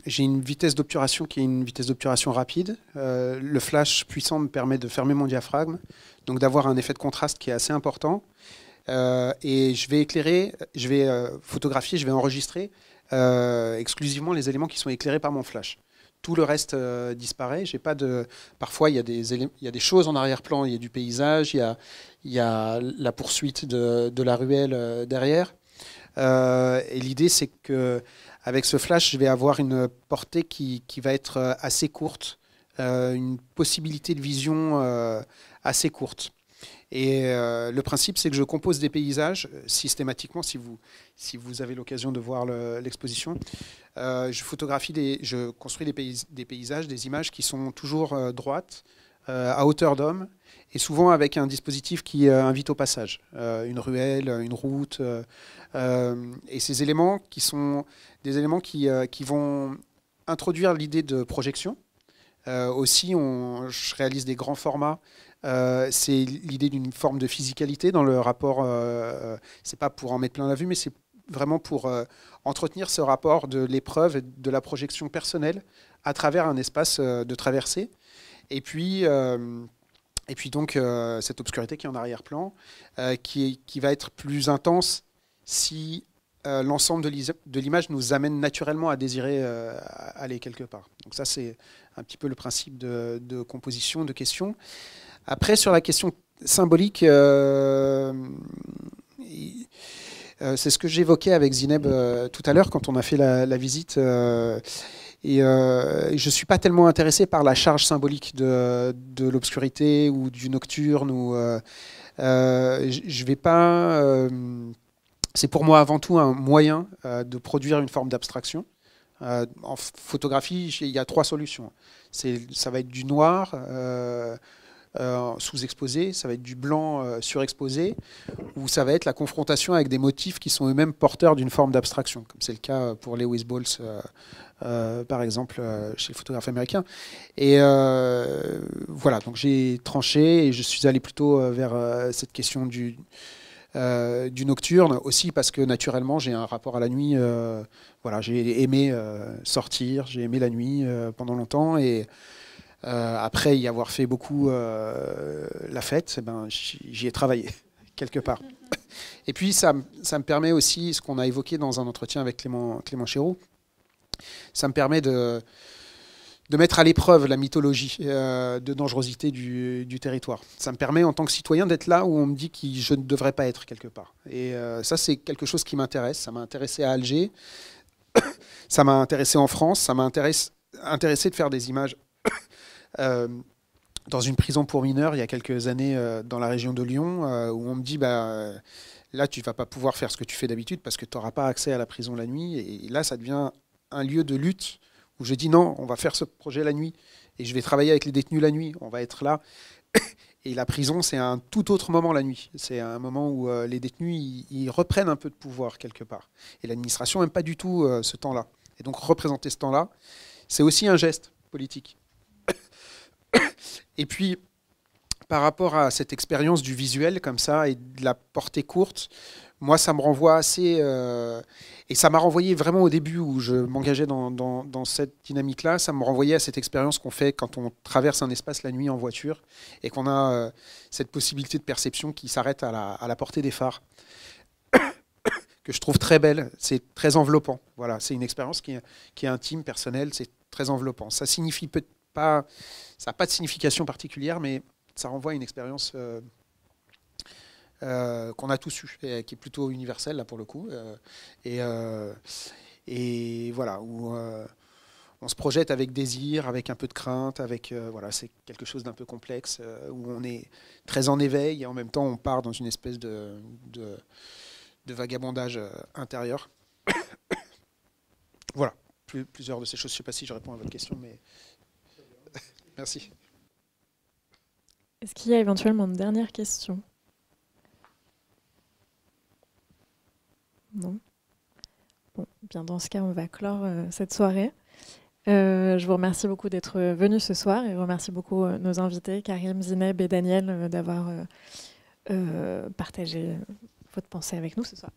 j'ai une vitesse d'obturation qui est une vitesse d'obturation rapide. Le flash puissant me permet de fermer mon diaphragme, donc d'avoir un effet de contraste qui est assez important. Et je vais éclairer, je vais photographier, je vais enregistrer exclusivement les éléments qui sont éclairés par mon flash. tout le reste disparaît. J'ai pas de... Parfois, il y a des choses en arrière-plan, il y a du paysage, il y a la poursuite de la ruelle derrière. Et l'idée, c'est qu'avec ce flash, je vais avoir une portée qui va être assez courte, une possibilité de vision assez courte. Et le principe, c'est que je compose des paysages systématiquement, si vous avez l'occasion de voir l'exposition. Je construis des paysages, des images qui sont toujours droites, à hauteur d'homme, et souvent avec un dispositif qui invite au passage, une ruelle, une route. Et ces éléments qui sont des éléments qui vont introduire l'idée de projection. Aussi, je réalise des grands formats. C'est l'idée d'une forme de physicalité dans le rapport. C'est pas pour en mettre plein la vue, mais c'est vraiment pour entretenir ce rapport de l'épreuve et de la projection personnelle à travers un espace de traversée. Et puis donc cette obscurité qui est en arrière-plan, qui va être plus intense si l'ensemble de l'image nous amène naturellement à désirer aller quelque part. Donc ça, c'est un petit peu le principe de composition, de question. Après, sur la question symbolique, c'est ce que j'évoquais avec Zineb tout à l'heure quand on a fait la visite. Et je ne suis pas tellement intéressé par la charge symbolique de l'obscurité ou du nocturne. Je vais pas... c'est pour moi avant tout un moyen de produire une forme d'abstraction. En photographie, il y a 3 solutions. Ça va être du noir sous-exposé, ça va être du blanc surexposé, ou ça va être la confrontation avec des motifs qui sont eux-mêmes porteurs d'une forme d'abstraction, comme c'est le cas pour Lewis Balls, par exemple, chez le photographe américain. Et voilà, donc j'ai tranché et je suis allé plutôt vers cette question du nocturne, aussi parce que naturellement j'ai un rapport à la nuit. Voilà, j'ai aimé sortir, j'ai aimé la nuit pendant longtemps, et après y avoir fait beaucoup la fête, j'y ai travaillé quelque part. Et puis ça me permet aussi, ce qu'on a évoqué dans un entretien avec Clément Chéreau, ça me permet de mettre à l'épreuve la mythologie de dangerosité du territoire. Ça me permet en tant que citoyen d'être là où on me dit que je ne devrais pas être quelque part. Et ça, c'est quelque chose qui m'intéresse. Ça m'a intéressé à Alger, ça m'a intéressé en France, ça m'a intéressé de faire des images dans une prison pour mineurs il y a quelques années dans la région de Lyon, où on me dit là tu ne vas pas pouvoir faire ce que tu fais d'habitude parce que tu n'auras pas accès à la prison la nuit. Et là, ça devient un lieu de lutte où je dis non, on va faire ce projet la nuit et je vais travailler avec les détenus la nuit, on va être là. Et la prison, c'est un tout autre moment la nuit. C'est un moment où les détenus ils reprennent un peu de pouvoir quelque part. Et l'administration n'aime pas du tout ce temps-là. Et donc représenter ce temps-là, c'est aussi un geste politique. Et puis, par rapport à cette expérience du visuel comme ça et de la portée courte, moi, ça me renvoie assez... et ça m'a renvoyé vraiment au début où je m'engageais dans cette dynamique-là, ça me renvoyait à cette expérience qu'on fait quand on traverse un espace la nuit en voiture et qu'on a cette possibilité de perception qui s'arrête à la portée des phares, que je trouve très belle. C'est très enveloppant. Voilà, c'est une expérience qui est intime, personnelle, c'est très enveloppant. Ça signifie pas... Ça n'a pas de signification particulière, mais ça renvoie à une expérience... qu'on a tous eu, et qui est plutôt universelle là pour le coup, et voilà, où on se projette avec désir, avec un peu de crainte, voilà, c'est quelque chose d'un peu complexe, où on est très en éveil et en même temps on part dans une espèce de vagabondage intérieur. Voilà, plusieurs de ces choses. Je ne sais pas si je réponds à votre question, mais merci. Est-ce qu'il y a éventuellement une dernière question ? Non. Bon, bien dans ce cas, on va clore cette soirée. Je vous remercie beaucoup d'être venus ce soir et je remercie beaucoup nos invités, Karim, Zineb et Daniel, d'avoir partagé votre pensée avec nous ce soir.